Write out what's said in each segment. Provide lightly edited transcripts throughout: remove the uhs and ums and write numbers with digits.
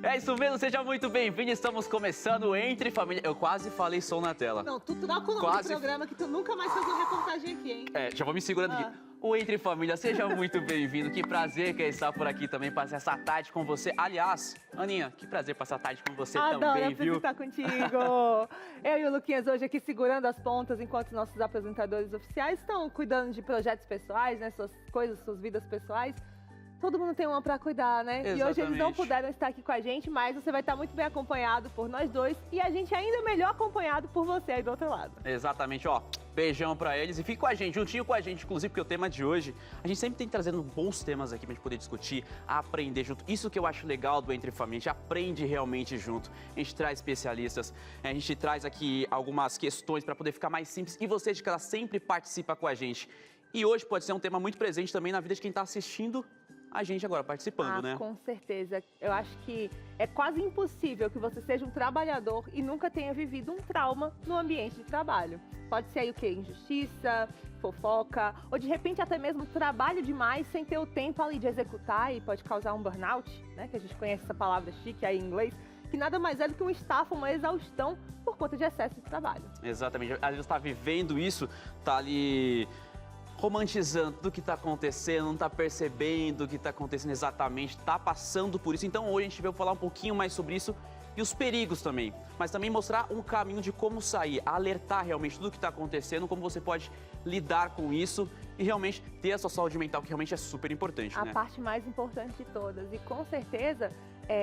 É isso mesmo, seja muito bem-vindo. Estamos começando o Entre Família. Eu quase falei som na tela. Não, tu troca o nome do programa que tu nunca mais faz uma reportagem aqui, hein? Já vou me segurando aqui. O Entre Família, seja muito bem-vindo. Que prazer que é estar por aqui também, passar essa tarde com você. Aliás, Aninha, que prazer passar a tarde com você também, viu? Adoro estar contigo. Eu e o Luquinhas hoje aqui segurando as pontas, enquanto nossos apresentadores oficiais estão cuidando de projetos pessoais, né? Suas coisas, suas vidas pessoais. Todo mundo tem uma pra cuidar, né? Exatamente. E hoje eles não puderam estar aqui com a gente, mas você vai estar muito bem acompanhado por nós dois e a gente ainda melhor acompanhado por você aí do outro lado. Exatamente, ó. Beijão pra eles e fique com a gente, juntinho com a gente, inclusive, porque o tema de hoje, a gente sempre tem trazendo bons temas aqui pra gente poder discutir, aprender junto. Isso que eu acho legal do Entre Família, a gente aprende realmente junto. A gente traz especialistas, a gente traz aqui algumas questões pra poder ficar mais simples e você de casa sempre participa com a gente. E hoje pode ser um tema muito presente também na vida de quem tá assistindo a gente agora participando, né? Com certeza. Eu acho que é quase impossível que você seja um trabalhador e nunca tenha vivido um trauma no ambiente de trabalho. Pode ser aí o quê? Injustiça, fofoca, ou de repente até mesmo trabalho demais sem ter o tempo ali de executar e pode causar um burnout, né? Que a gente conhece essa palavra chique aí em inglês, que nada mais é do que um estafa, uma exaustão por conta de excesso de trabalho. Exatamente. Às vezes você tá vivendo isso, tá ali romantizando tudo que está acontecendo, não está percebendo o que está acontecendo exatamente, está passando por isso. Então hoje a gente veio falar um pouquinho mais sobre isso e os perigos também, mas também mostrar um caminho de como sair, alertar realmente tudo o que está acontecendo, como você pode lidar com isso e realmente ter a sua saúde mental, que realmente é super importante, né? A parte mais importante de todas. E com certeza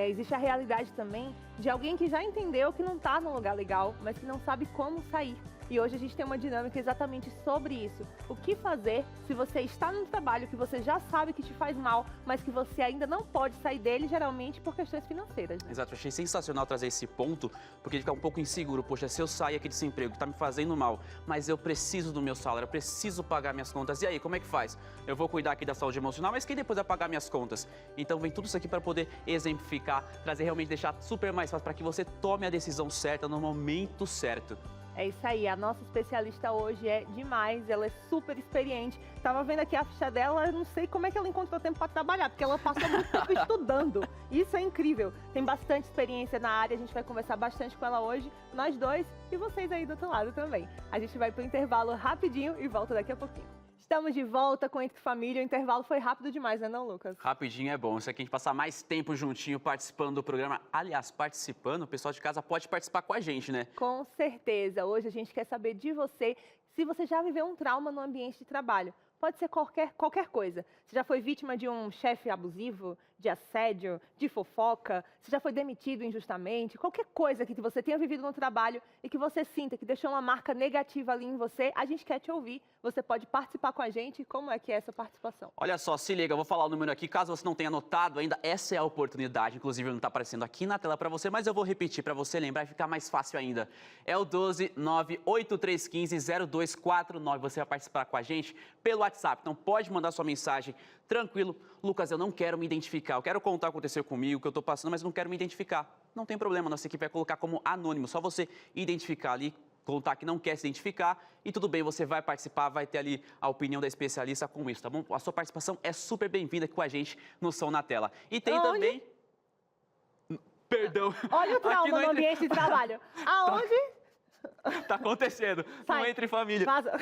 existe a realidade também de alguém que já entendeu que não está no lugar legal, mas que não sabe como sair. E hoje a gente tem uma dinâmica exatamente sobre isso. O que fazer se você está num trabalho que você já sabe que te faz mal, mas que você ainda não pode sair dele, geralmente por questões financeiras, né? Exato, eu achei sensacional trazer esse ponto, porque ele fica um pouco inseguro. Poxa, se eu sair aqui desse emprego, tá me fazendo mal, mas eu preciso do meu salário, eu preciso pagar minhas contas. E aí, como é que faz? Eu vou cuidar aqui da saúde emocional, mas quem depois vai pagar minhas contas? Então vem tudo isso aqui para poder exemplificar, trazer realmente, deixar super mais fácil para que você tome a decisão certa no momento certo. É isso aí, a nossa especialista hoje é demais, ela é super experiente. Tava vendo aqui a ficha dela, eu não sei como é que ela encontrou tempo para trabalhar, porque ela passou muito tempo estudando. Isso é incrível. Tem bastante experiência na área, a gente vai conversar bastante com ela hoje, nós dois e vocês aí do outro lado também. A gente vai pro intervalo rapidinho e volta daqui a pouquinho. Estamos de volta com Entre Família. O intervalo foi rápido demais, né não, Lucas? Rapidinho é bom. Isso aqui a gente passar mais tempo juntinho participando do programa. Aliás, participando, o pessoal de casa pode participar com a gente, né? Com certeza. Hoje a gente quer saber de você se você já viveu um trauma no ambiente de trabalho. Pode ser qualquer coisa. Você já foi vítima de um chefe abusivo, de assédio, de fofoca, você já foi demitido injustamente, qualquer coisa que você tenha vivido no trabalho e que você sinta que deixou uma marca negativa ali em você, a gente quer te ouvir. Você pode participar com a gente. Como é que é essa participação? Olha só, se liga, eu vou falar o número aqui, caso você não tenha anotado ainda, essa é a oportunidade, inclusive não está aparecendo aqui na tela para você, mas eu vou repetir para você lembrar e ficar mais fácil ainda. É o 12983150249, você vai participar com a gente pelo WhatsApp, então pode mandar sua mensagem, tranquilo. Lucas, eu não quero me identificar, eu quero contar o que aconteceu comigo, o que eu estou passando, mas não quero me identificar. Não tem problema, nossa equipe vai colocar como anônimo, só você identificar ali, contar que não quer se identificar e tudo bem, você vai participar, vai ter ali a opinião da especialista com isso, tá bom? A sua participação é super bem-vinda aqui com a gente no Som na Tela. E tem também... Perdão. Olha o trauma no ambiente de trabalho. Aonde? Tá acontecendo. Sai. No Entre Família. Vaza.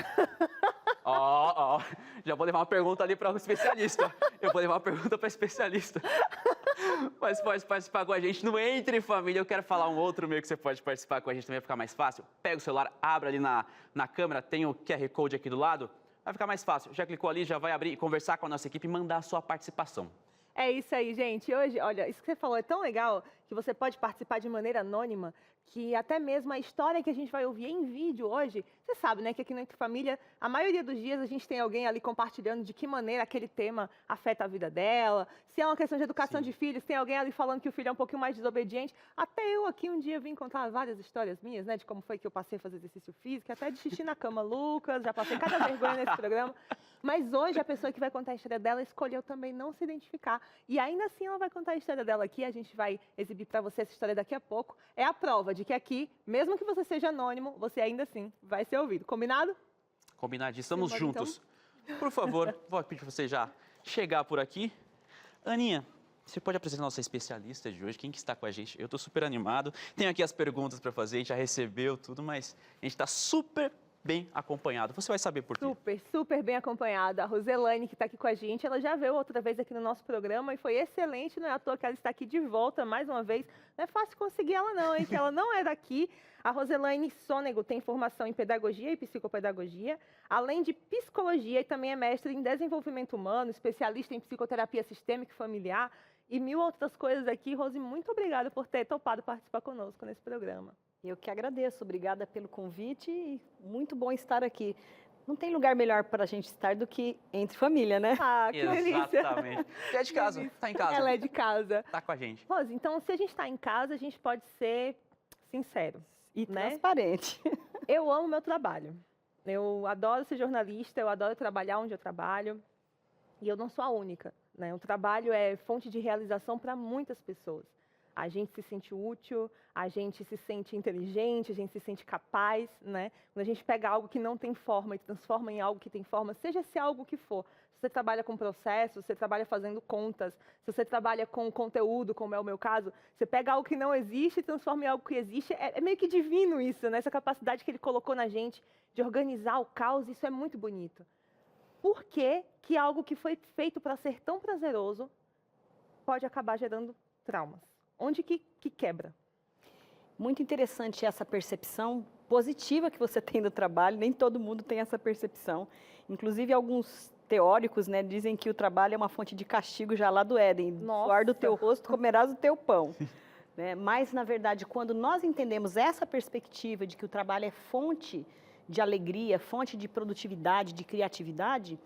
Já vou levar uma pergunta ali para o especialista. Eu vou levar uma pergunta para o especialista. Mas pode participar com a gente no Entre Família. Eu quero falar um outro meio que você pode participar com a gente também, vai ficar mais fácil. Pega o celular, abre ali na câmera, tem o QR Code aqui do lado. Vai ficar mais fácil. Já clicou ali, já vai abrir, conversar com a nossa equipe e mandar a sua participação. É isso aí, gente. Hoje, olha, isso que você falou é tão legal que você pode participar de maneira anônima, que até mesmo a história que a gente vai ouvir em vídeo hoje, você sabe, né, que aqui no Entre Família, a maioria dos dias a gente tem alguém ali compartilhando de que maneira aquele tema afeta a vida dela, se é uma questão de educação de filhos, tem alguém ali falando que o filho é um pouquinho mais desobediente. Até eu aqui um dia vim contar várias histórias minhas, né, de como foi que eu passei a fazer exercício físico, até de xixi na cama, Lucas, já passei cada vergonha nesse programa. Mas hoje a pessoa que vai contar a história dela escolheu também não se identificar. E ainda assim ela vai contar a história dela aqui, a gente vai exibir para você essa história daqui a pouco. É a prova de que aqui, mesmo que você seja anônimo, você ainda assim vai ser ouvido. Combinado? Combinado, estamos juntos. Então? Por favor, vou pedir para você já chegar por aqui. Aninha, você pode apresentar a nossa especialista de hoje, quem que está com a gente? Eu estou super animado, tenho aqui as perguntas para fazer, a gente já recebeu tudo, mas a gente está super bem acompanhado. Você vai saber por quê. Super, super bem acompanhada. A Roselaine, que está aqui com a gente, ela já veio outra vez aqui no nosso programa e foi excelente, não é à toa que ela está aqui de volta mais uma vez. Não é fácil conseguir ela não, hein, que ela não é daqui. A Roselaine Sônego tem formação em pedagogia e psicopedagogia, além de psicologia e também é mestre em desenvolvimento humano, especialista em psicoterapia sistêmica e familiar e mil outras coisas aqui. Rose, muito obrigada por ter topado participar conosco nesse programa. Eu que agradeço, obrigada pelo convite e muito bom estar aqui. Não tem lugar melhor para a gente estar do que entre família, né? Ah, que delícia. Exatamente. Você é de casa, está em casa. Ela é de casa. Está com a gente. Rose, então se a gente está em casa, a gente pode ser sincero. E né? transparente. Eu amo meu trabalho. Eu adoro ser jornalista, eu adoro trabalhar onde eu trabalho. E eu não sou a única, né? O trabalho é fonte de realização para muitas pessoas. A gente se sente útil, a gente se sente inteligente, a gente se sente capaz, né? Quando a gente pega algo que não tem forma e transforma em algo que tem forma, seja esse algo que for. Se você trabalha com processo, se você trabalha fazendo contas, se você trabalha com conteúdo, como é o meu caso, você pega algo que não existe e transforma em algo que existe. É meio que divino isso, né? Essa capacidade que ele colocou na gente de organizar o caos, isso é muito bonito. Por que algo que foi feito para ser tão prazeroso pode acabar gerando traumas? Onde que quebra? Muito interessante essa percepção positiva que você tem do trabalho, nem todo mundo tem essa percepção. Inclusive, alguns teóricos, né, dizem que o trabalho é uma fonte de castigo já lá do Éden. Nossa. Suor do teu rosto comerás o teu pão. Né? Mas, na verdade, quando nós entendemos essa perspectiva de que o trabalho é fonte de alegria, fonte de produtividade, de criatividade,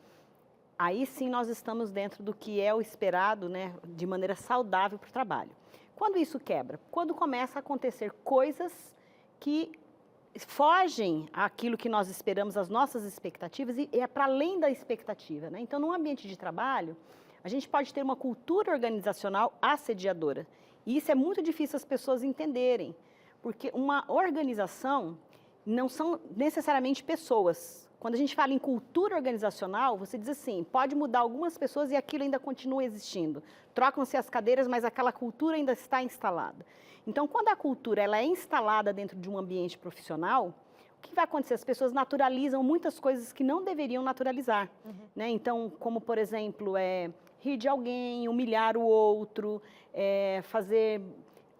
aí sim nós estamos dentro do que é o esperado, né, de maneira saudável para o trabalho. Quando isso quebra? Quando começa a acontecer coisas que fogem àquilo que nós esperamos, às nossas expectativas, e é para além da expectativa, né? Então, num ambiente de trabalho, a gente pode ter uma cultura organizacional assediadora. E isso é muito difícil as pessoas entenderem, porque uma organização não são necessariamente pessoas. Quando a gente fala em cultura organizacional, você diz assim, pode mudar algumas pessoas e aquilo ainda continua existindo. Trocam-se as cadeiras, mas aquela cultura ainda está instalada. Então, quando a cultura ela é instalada dentro de um ambiente profissional, o que vai acontecer? As pessoas naturalizam muitas coisas que não deveriam naturalizar. Né? Então, como, por exemplo, rir de alguém, humilhar o outro, fazer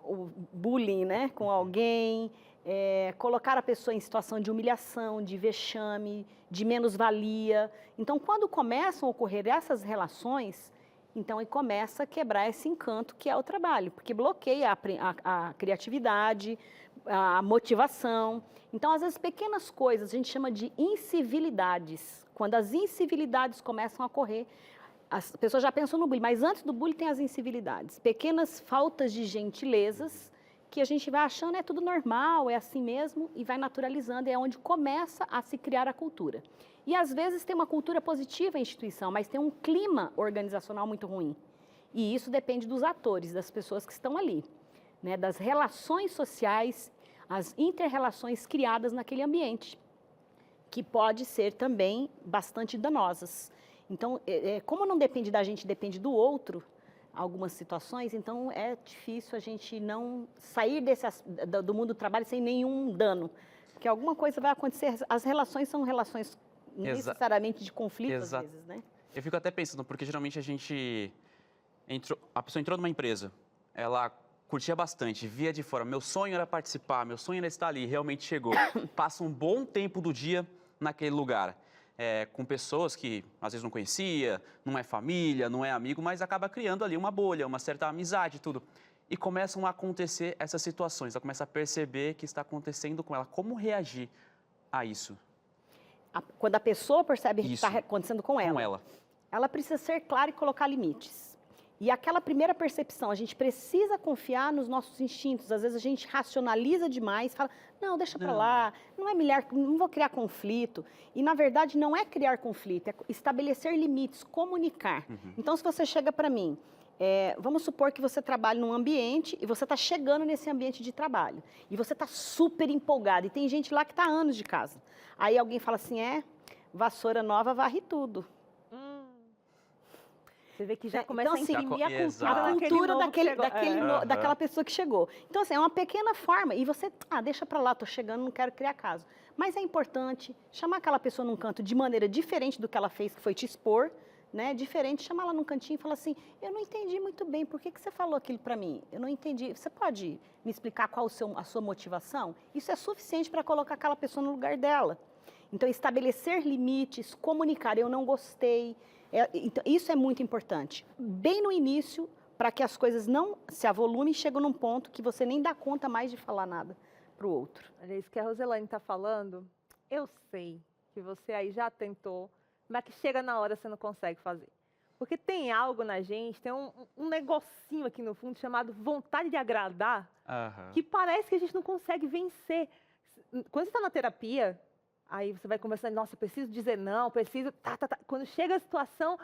o bullying, né, com alguém, colocar a pessoa em situação de humilhação, de vexame, de menos-valia. Então, quando começam a ocorrer essas relações, então aí começa a quebrar esse encanto que é o trabalho, porque bloqueia a criatividade, a motivação. Então, às vezes, pequenas coisas, a gente chama de incivilidades. Quando as incivilidades começam a ocorrer, as pessoas já pensam no bullying, mas antes do bullying tem as incivilidades. Pequenas faltas de gentilezas, que a gente vai achando é tudo normal, é assim mesmo, e vai naturalizando, é onde começa a se criar a cultura. E às vezes tem uma cultura positiva em instituição, mas tem um clima organizacional muito ruim. E isso depende dos atores, das pessoas que estão ali, né, das relações sociais, as inter-relações criadas naquele ambiente, que pode ser também bastante danosas. Então, como não depende da gente, depende do outro, algumas situações, então é difícil a gente não sair do mundo do trabalho sem nenhum dano, porque alguma coisa vai acontecer. As relações são relações necessariamente de conflito, às vezes, né? Eu fico até pensando, porque geralmente a pessoa entrou numa empresa, ela curtia bastante, via de fora, meu sonho era participar, meu sonho era estar ali, realmente chegou. Passa um bom tempo do dia naquele lugar. Com pessoas que às vezes não conhecia, não é família, não é amigo, mas acaba criando ali uma bolha, uma certa amizade, tudo. E começam a acontecer essas situações, ela começa a perceber que está acontecendo com ela. Como reagir a isso? Quando a pessoa percebe que está acontecendo com ela, ela precisa ser clara e colocar limites. E aquela primeira percepção, a gente precisa confiar nos nossos instintos. Às vezes a gente racionaliza demais, fala, não, deixa para lá, não é melhor, não vou criar conflito. E na verdade não é criar conflito, é estabelecer limites, comunicar. Então se você chega para mim, vamos supor que você trabalha num ambiente e você está chegando nesse ambiente de trabalho. E você está super empolgado e tem gente lá que está há anos de casa. Aí alguém fala assim, vassoura nova varre tudo. Você vê que já começa então, assim, a imprimir a exato. cultura, daquela pessoa que chegou. Então, assim, é uma pequena forma. E você, deixa pra lá, tô chegando, não quero criar caso. Mas é importante chamar aquela pessoa num canto de maneira diferente do que ela fez, que foi te expor, né? Diferente, chamar ela num cantinho e falar assim, eu não entendi muito bem, por que você falou aquilo pra mim? Eu não entendi. Você pode me explicar qual a sua motivação? Isso é suficiente para colocar aquela pessoa no lugar dela. Então, estabelecer limites, comunicar, eu não gostei. Então, isso é muito importante. Bem no início, para que as coisas não se avolumem, chegam num ponto que você nem dá conta mais de falar nada para o outro. Olha, isso que a Roselaine está falando, eu sei que você aí já tentou, mas que chega na hora você não consegue fazer. Porque tem algo na gente, tem um negocinho aqui no fundo chamado vontade de agradar, que parece que a gente não consegue vencer. Quando você está na terapia, aí você vai conversando, nossa, eu preciso dizer não, preciso... Quando chega a situação,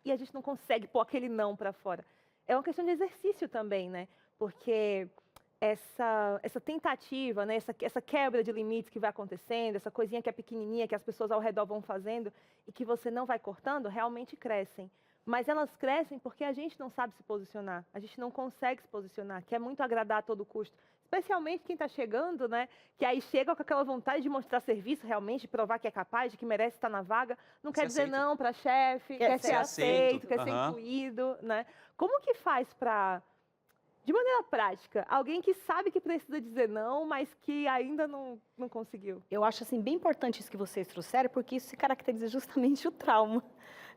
e a gente não consegue pôr aquele não para fora. É uma questão de exercício também, né? Porque essa tentativa, né? essa quebra de limites que vai acontecendo, essa coisinha que é pequenininha, que as pessoas ao redor vão fazendo e que você não vai cortando, realmente crescem. Mas elas crescem porque a gente não sabe se posicionar, a gente não consegue se posicionar, quer muito agradar a todo custo. Especialmente quem está chegando, né? Que aí chega com aquela vontade de mostrar serviço realmente, de provar que é capaz, de que merece estar na vaga, não quer dizer não para chefe, quer ser aceito, quer ser incluído, né? Como que faz para, de maneira prática, alguém que sabe que precisa dizer não, mas que ainda não conseguiu? Eu acho assim, bem importante isso que vocês trouxeram, porque isso se caracteriza justamente o trauma.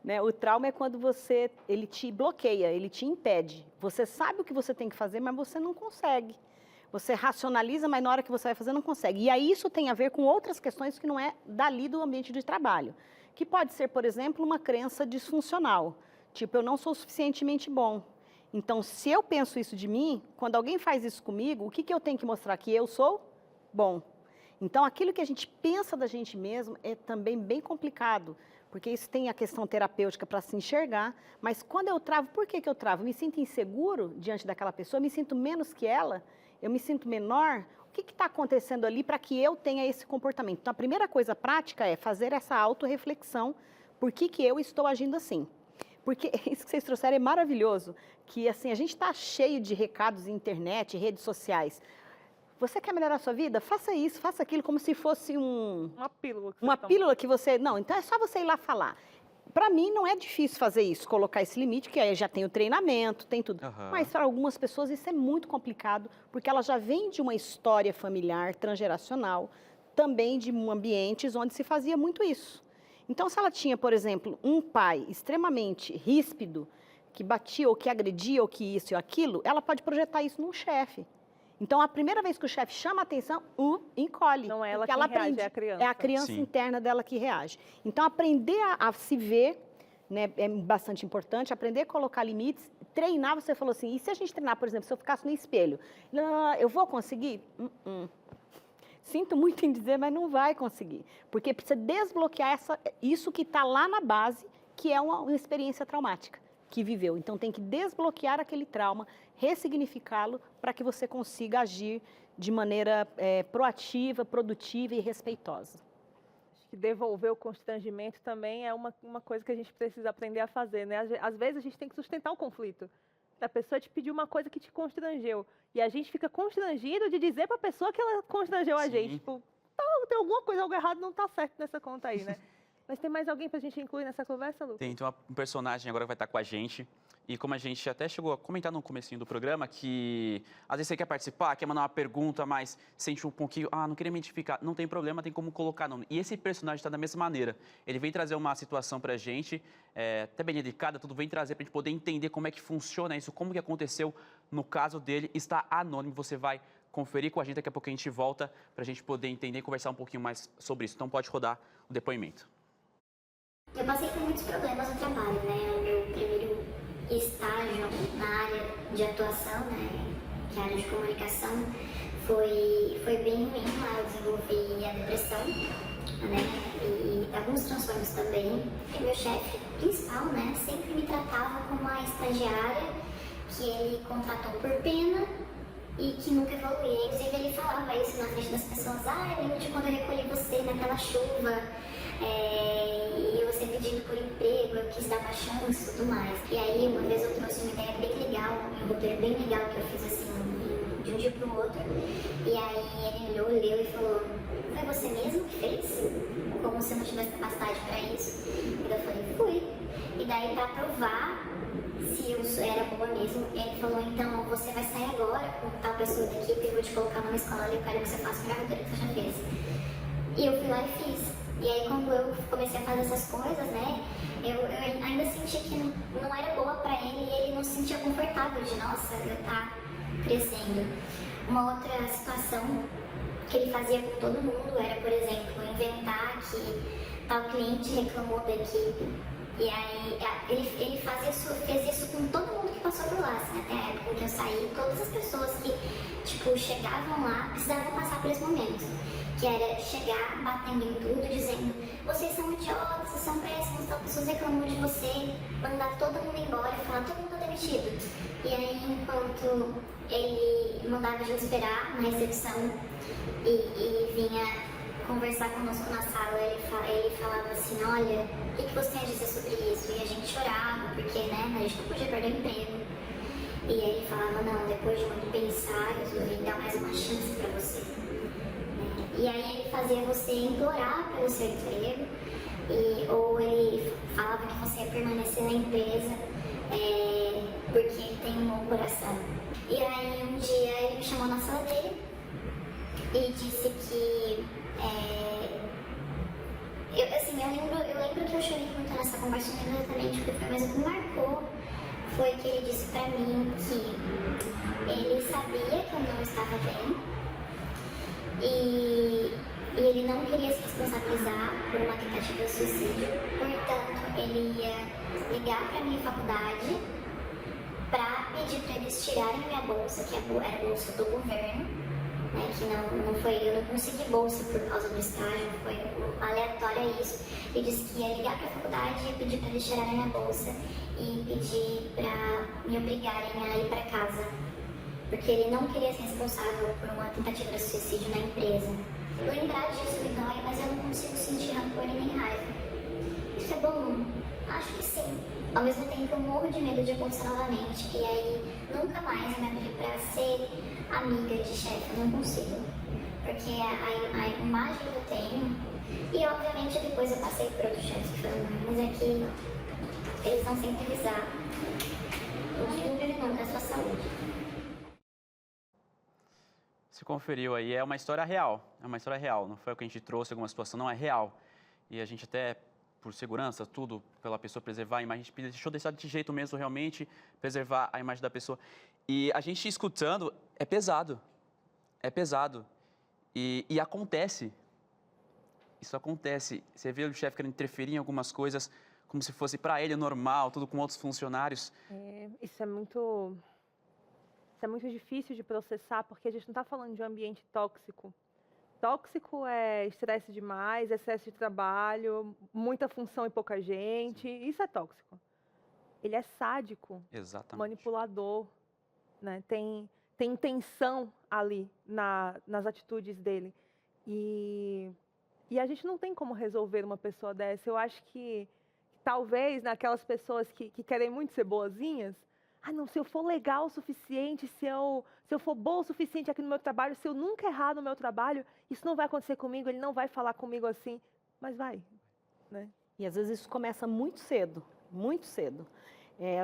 Né? O trauma é quando ele te bloqueia, ele te impede. Você sabe o que você tem que fazer, mas você não consegue. Você racionaliza, mas na hora que você vai fazer não consegue. E aí isso tem a ver com outras questões que não é dali do ambiente de trabalho. Que pode ser, por exemplo, uma crença disfuncional. Tipo, eu não sou suficientemente bom. Então, se eu penso isso de mim, quando alguém faz isso comigo, o que eu tenho que mostrar? Que eu sou bom. Então, aquilo que a gente pensa da gente mesmo é também bem complicado. Porque isso tem a questão terapêutica para se enxergar. Mas quando eu travo, por que eu travo? Eu me sinto inseguro diante daquela pessoa, eu me sinto menos que ela, eu me sinto menor. O que está acontecendo ali para que eu tenha esse comportamento? Então, a primeira coisa prática é fazer essa autorreflexão. Por que eu estou agindo assim? Porque isso que vocês trouxeram é maravilhoso, que assim, a gente está cheio de recados na internet, redes sociais. Você quer melhorar a sua vida? Faça isso, faça aquilo, como se fosse uma pílula. Uma pílula que você... Não, então é só você ir lá falar. Para mim, não é difícil fazer isso, colocar esse limite, que aí já tem o treinamento, tem tudo. Mas para algumas pessoas isso é muito complicado, porque ela já vem de uma história familiar, transgeracional, também de ambientes onde se fazia muito isso. Então, se ela tinha, por exemplo, um pai extremamente ríspido, que batia ou que agredia ou que isso e aquilo, ela pode projetar isso num chefe. Então, a primeira vez que o chefe chama a atenção, encolhe. Não é ela que reage, é a criança. É a criança interna dela que reage. Então, aprender a se ver, né, é bastante importante, aprender a colocar limites, treinar, você falou assim, e se a gente treinar, por exemplo, se eu ficasse no espelho, eu vou conseguir? Sinto muito em dizer, mas não vai conseguir. Porque precisa desbloquear isso que está lá na base, que é uma experiência traumática que viveu. Então, tem que desbloquear aquele trauma, ressignificá-lo para que você consiga agir de maneira proativa, produtiva e respeitosa. Acho que devolver o constrangimento também é uma coisa que a gente precisa aprender a fazer, né? Às vezes a gente tem que sustentar o conflito. A pessoa te pediu uma coisa que te constrangeu. E a gente fica constrangido de dizer para a pessoa que ela constrangeu a gente. Tipo, tem alguma coisa, algo errado não está certo nessa conta aí, né? Mas tem mais alguém para a gente incluir nessa conversa, Lu? Tem um personagem agora que vai estar com a gente. E como a gente até chegou a comentar no comecinho do programa, que às vezes você quer participar, quer mandar uma pergunta, mas sente um pouquinho, não queria me identificar. Não tem problema, tem como colocar nome. E esse personagem está da mesma maneira. Ele vem trazer uma situação para a gente, até bem delicada, tudo vem trazer para a gente poder entender como é que funciona isso, como que aconteceu no caso dele. Está anônimo, você vai conferir com a gente, daqui a pouco a gente volta para a gente poder entender e conversar um pouquinho mais sobre isso. Então pode rodar o depoimento. Eu passei por muitos problemas no trabalho, né? O meu primeiro estágio na área de atuação, né? Que é a área de comunicação, foi bem ruim. Lá eu desenvolvi a depressão, né? E alguns transtornos também. E meu chefe principal, né? Sempre me tratava como uma estagiária que ele contratou por pena e que nunca evoluía. Inclusive ele falava isso na frente das pessoas, eu lembro de quando eu recolhi você naquela chuva, e você pedindo por emprego, eu quis dar uma chance e tudo mais. E aí uma vez eu trouxe uma ideia bem legal, um roteiro bem legal que eu fiz assim, de um dia pro outro, e aí ele olhou, leu e falou, foi você mesmo que fez? Como se eu não tivesse capacidade para isso. E eu falei, fui. E daí para provar se eu era boa mesmo, ele falou, então você vai sair agora com tal pessoa da equipe, eu vou te colocar numa escola ali, eu quero que você faça o melhor roteiro que você já fez. E eu fui lá e fiz. E aí quando eu comecei a fazer essas coisas, né, eu ainda senti que não era boa pra ele e ele não se sentia confortável de, nossa, eu tá crescendo. Uma outra situação que ele fazia com todo mundo era, por exemplo, inventar que tal cliente reclamou da equipe. E aí ele fez isso com todo mundo que passou por lá, assim, até a época que eu saí, todas as pessoas que, tipo, chegavam lá, precisavam passar por esse momento. Que era chegar batendo em tudo, dizendo, vocês são idiotas, vocês são péssimos, tal pessoas reclamam de você, mandar todo mundo embora, falar, todo mundo tá demitido. E aí, enquanto ele mandava a gente esperar na recepção e vinha conversar conosco na sala, ele falava assim, olha, o que você tem a dizer sobre isso? E a gente chorava, porque, né, a gente não podia perder o emprego. E ele falava, não, depois de muito pensar, eu resolvi dar mais uma chance pra você. E aí ele fazia você implorar pelo seu emprego, ou ele falava que você ia permanecer na empresa, porque ele tem um bom coração. E aí um dia ele me chamou na sala dele e disse que eu lembro que eu chorei muito nessa conversa, não lembro exatamente o que foi, mas o que me marcou foi que ele disse pra mim que ele sabia que eu não estava bem e ele não queria se responsabilizar por uma tentativa de suicídio, portanto ele ia ligar pra minha faculdade pra pedir pra eles tirarem minha bolsa, que era a bolsa do governo, né, que não foi, eu não consegui bolsa por causa do estágio, foi aleatório isso. Ele disse que ia ligar para a faculdade e pedir para eles tirarem minha bolsa e pedir para me obrigarem a ir para casa, porque ele não queria ser responsável por uma tentativa de suicídio na empresa. Lembrar disso me dói, mas eu não consigo sentir rancor e nem raiva. Isso é bom? Acho que sim. Ao mesmo tempo eu morro de medo de acontecer novamente, e aí nunca mais eu me abri para ser amiga de chefe, eu não consigo, porque a imagem que eu tenho, e obviamente depois eu passei por outros chefes que foram ruins, mas é que eles vão sempre visar o desenvolvimento da sua saúde. Se conferiu aí, é uma história real, não foi o que a gente trouxe, alguma situação, não, é real. E a gente até, por segurança, tudo, pela pessoa preservar a imagem, a gente deixou deixar de jeito mesmo, realmente, preservar a imagem da pessoa. E a gente escutando, é pesado, e acontece, isso acontece, você vê o chefe querendo interferir em algumas coisas, como se fosse para ele normal, tudo com outros funcionários. Isso é muito difícil de processar, porque a gente não está falando de um ambiente tóxico. Tóxico é estresse demais, excesso de trabalho, muita função e pouca gente, isso é tóxico. Ele é sádico, Exatamente. Manipulador, né? Tem intenção ali nas atitudes dele. E a gente não tem como resolver uma pessoa dessa. Eu acho que talvez naquelas pessoas que querem muito ser boazinhas, não, se eu for legal o suficiente, se eu for boa o suficiente aqui no meu trabalho, se eu nunca errar no meu trabalho, isso não vai acontecer comigo, ele não vai falar comigo assim, mas vai, né? E às vezes isso começa muito cedo, muito cedo.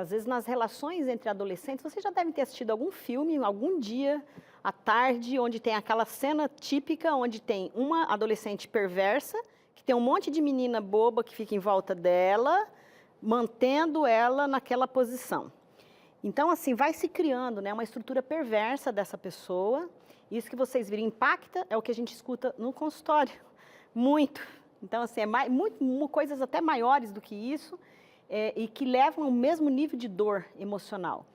Às vezes nas relações entre adolescentes, você já deve ter assistido algum filme, algum dia, à tarde, onde tem aquela cena típica, onde tem uma adolescente perversa, que tem um monte de menina boba que fica em volta dela, mantendo ela naquela posição. Então, assim, vai se criando, né, uma estrutura perversa dessa pessoa. Isso que vocês viram impacta é o que a gente escuta no consultório, muito. Então, assim, coisas até maiores do que isso, e que levam ao mesmo nível de dor emocional.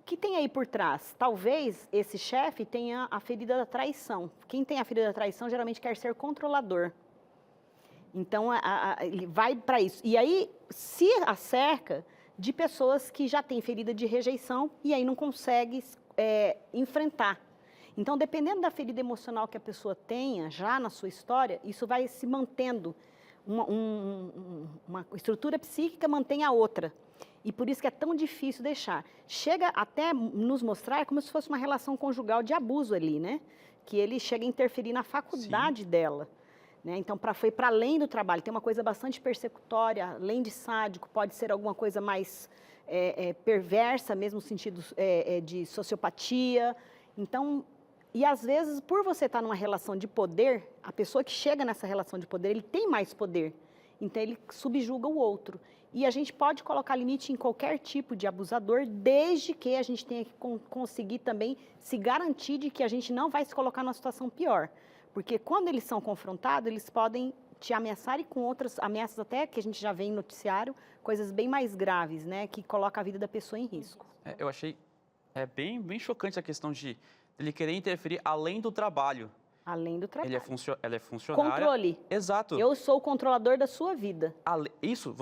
O que tem aí por trás? Talvez esse chefe tenha a ferida da traição. Quem tem a ferida da traição geralmente quer ser controlador. Então, ele vai para isso. E aí, se acerca de pessoas que já têm ferida de rejeição e aí não consegue enfrentar Então, dependendo da ferida emocional que a pessoa tenha já na sua história, isso vai se mantendo. Uma estrutura psíquica mantém a outra. E por isso que é tão difícil deixar. Chega até nos mostrar como se fosse uma relação conjugal de abuso ali, né? Que ele chega a interferir na faculdade dela. Né? Então, foi para além do trabalho. Tem uma coisa bastante persecutória, além de sádico, pode ser alguma coisa mais perversa, mesmo no sentido de sociopatia. Então, e às vezes, por você estar numa relação de poder, a pessoa que chega nessa relação de poder, ele tem mais poder. Então, ele subjuga o outro. E a gente pode colocar limite em qualquer tipo de abusador, desde que a gente tenha que conseguir também se garantir de que a gente não vai se colocar numa situação pior. Porque quando eles são confrontados, eles podem te ameaçar e com outras ameaças até que a gente já vê em noticiário, coisas bem mais graves, né, que colocam a vida da pessoa em risco. Eu achei bem chocante a questão de ele querer interferir além do trabalho. Além do trabalho. Ela é funcionária. Controle. Exato. Eu sou o controlador da sua vida. Isso,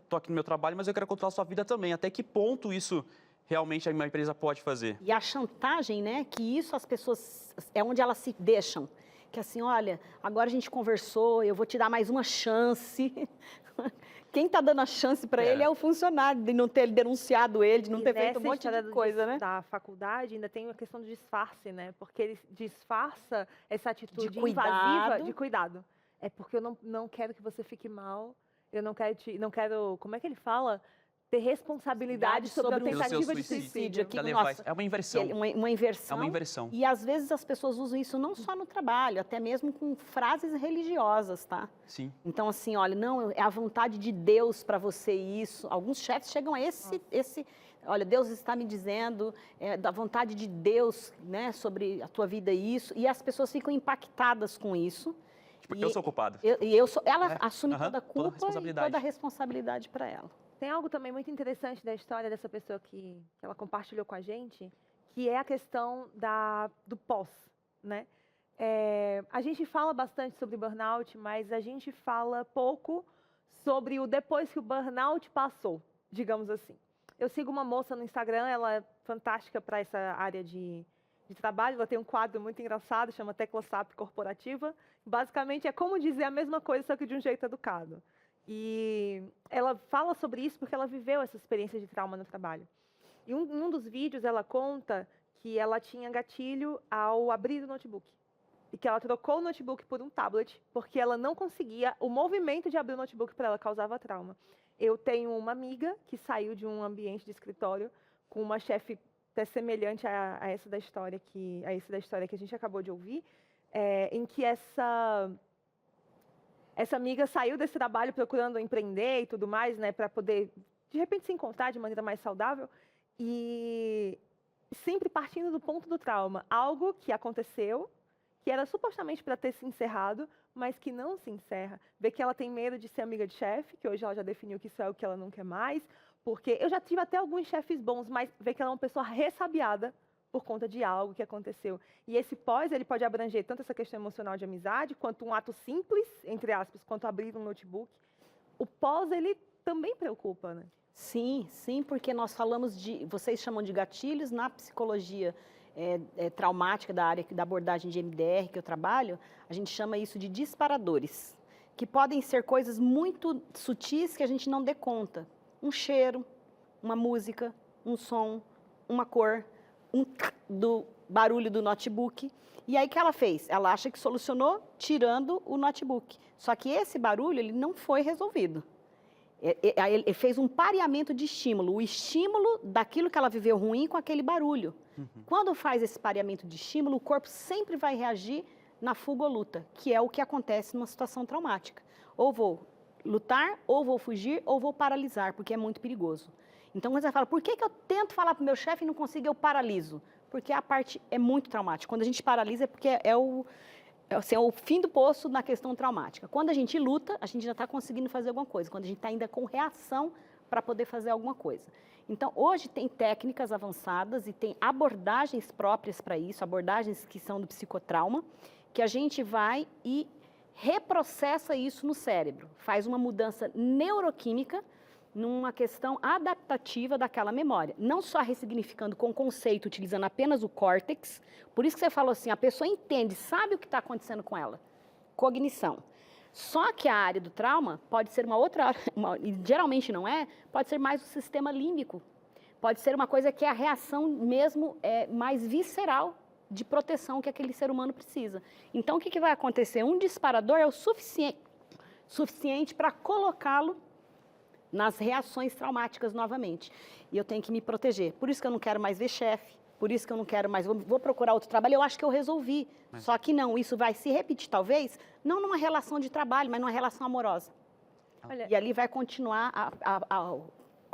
tô aqui no meu trabalho, mas eu quero controlar a sua vida também. Até que ponto isso realmente uma empresa pode fazer? E a chantagem, né, que isso as pessoas, é onde elas se deixam. Que assim, olha, agora a gente conversou, eu vou te dar mais uma chance. Quem está dando a chance para ele é o funcionário, de não ter denunciado ele, de não ter feito um monte de coisa, né? Da faculdade ainda tem a questão do disfarce, né? Porque ele disfarça essa atitude De cuidado. invasiva de cuidado. É porque eu não quero que você fique mal, eu não quero, como é que ele fala? Ter responsabilidade sobre a tentativa de suicídio. Aqui, É uma inversão. Uma inversão. É uma inversão. E às vezes as pessoas usam isso não só no trabalho, até mesmo com frases religiosas, tá? Sim. Então, assim, olha, não, é a vontade de Deus para você isso. Alguns chefes chegam a olha, Deus está me dizendo, da vontade de Deus, né, sobre a tua vida isso. E as pessoas ficam impactadas com isso. Tipo, eu sou culpado. Ela assume toda a culpa e toda a responsabilidade para ela. Tem algo também muito interessante da história dessa pessoa que ela compartilhou com a gente, que é a questão do pós, né? A gente fala bastante sobre burnout, mas a gente fala pouco sobre o depois que o burnout passou, digamos assim. Eu sigo uma moça no Instagram, ela é fantástica para essa área de trabalho, ela tem um quadro muito engraçado, chama Tecla SAP Corporativa. Basicamente é como dizer a mesma coisa, só que de um jeito educado. E ela fala sobre isso porque ela viveu essa experiência de trauma no trabalho. E um dos vídeos ela conta que ela tinha gatilho ao abrir o notebook. E que ela trocou o notebook por um tablet, porque ela não conseguia, o movimento de abrir o notebook para ela causava trauma. Eu tenho uma amiga que saiu de um ambiente de escritório com uma chefe até semelhante a essa da história que a gente acabou de ouvir, em que essa amiga saiu desse trabalho procurando empreender e tudo mais, né, para poder, de repente, se encontrar de maneira mais saudável e sempre partindo do ponto do trauma. Algo que aconteceu, que era supostamente para ter se encerrado, mas que não se encerra. Ver que ela tem medo de ser amiga de chefe, que hoje ela já definiu que isso é o que ela não quer mais, porque eu já tive até alguns chefes bons, mas ver que ela é uma pessoa ressabiada por conta de algo que aconteceu. E esse pós, ele pode abranger tanto essa questão emocional de amizade, quanto um ato simples, entre aspas, quanto abrir um notebook. O pós, ele também preocupa, né? Sim, porque nós falamos vocês chamam de gatilhos, na psicologia traumática da área da abordagem de MDR que eu trabalho, a gente chama isso de disparadores, que podem ser coisas muito sutis que a gente não dê conta. Um cheiro, uma música, um som, uma cor, do barulho do notebook. E aí o que ela fez? Ela acha que solucionou tirando o notebook. Só que esse barulho ele não foi resolvido. Ele fez um pareamento de estímulo, o estímulo daquilo que ela viveu ruim com aquele barulho. Uhum. Quando faz esse pareamento de estímulo, o corpo sempre vai reagir na fuga ou luta, que é o que acontece numa situação traumática. Ou vou lutar, ou vou fugir, ou vou paralisar, porque é muito perigoso. Então, quando você fala, por que eu tento falar para o meu chefe e não consigo, eu paraliso? Porque a parte é muito traumática. Quando a gente paralisa é porque é o fim do poço na questão traumática. Quando a gente luta, a gente já está conseguindo fazer alguma coisa. Quando a gente está ainda com reação para poder fazer alguma coisa. Então, hoje tem técnicas avançadas e tem abordagens próprias para isso, abordagens que são do psicotrauma, que a gente vai e reprocessa isso no cérebro. Faz uma mudança neuroquímica, numa questão adaptativa daquela memória. Não só ressignificando com conceito, utilizando apenas o córtex. Por isso que você falou assim, a pessoa entende, sabe o que está acontecendo com ela. Cognição. Só que a área do trauma pode ser uma outra área, e geralmente não é, pode ser mais o sistema límbico. Pode ser uma coisa que é a reação mesmo mais visceral de proteção que aquele ser humano precisa. Então, o que vai acontecer? Um disparador é o suficiente para colocá-lo nas reações traumáticas novamente. E eu tenho que me proteger. Por isso que eu não quero mais ver chefe, por isso que eu não quero mais, vou procurar outro trabalho, eu acho que eu resolvi. Só que não, isso vai se repetir, talvez, não numa relação de trabalho, mas numa relação amorosa. Olha, E ali vai continuar,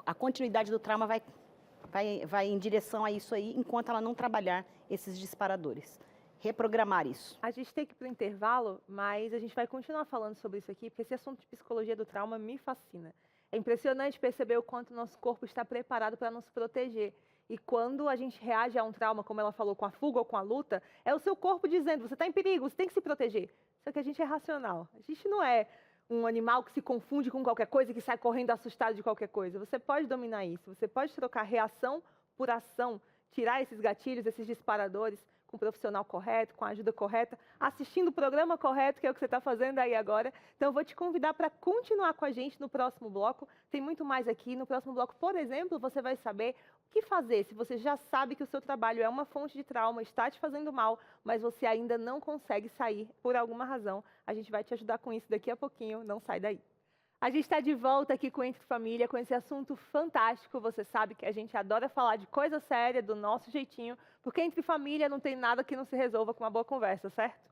a continuidade do trauma vai em direção a isso aí, enquanto ela não trabalhar esses disparadores. Reprogramar isso. a gente tem que ir para o intervalo, mas a gente vai continuar falando sobre isso aqui, porque esse assunto de psicologia do trauma me fascina. É impressionante perceber o quanto o nosso corpo está preparado para nos proteger. E quando a gente reage a um trauma, como ela falou, com a fuga ou com a luta, é o seu corpo dizendo, você está em perigo, você tem que se proteger. Só que a gente é racional. A gente não é um animal que se confunde com qualquer coisa e que sai correndo assustado de qualquer coisa. Você pode dominar isso, você pode trocar reação por ação, tirar esses gatilhos, esses disparadores, com o profissional correto, com a ajuda correta, assistindo o programa correto, que é o que você está fazendo aí agora. Então, eu vou te convidar para continuar com a gente no próximo bloco. Tem muito mais aqui. No próximo bloco, por exemplo, você vai saber o que fazer se você já sabe que o seu trabalho é uma fonte de trauma, está te fazendo mal, mas você ainda não consegue sair por alguma razão. A gente vai te ajudar com isso daqui a pouquinho. Não sai daí. A gente está de volta aqui com Entre Família, com esse assunto fantástico. Você sabe que a gente adora falar de coisa séria, do nosso jeitinho, porque entre família não tem nada que não se resolva com uma boa conversa, certo?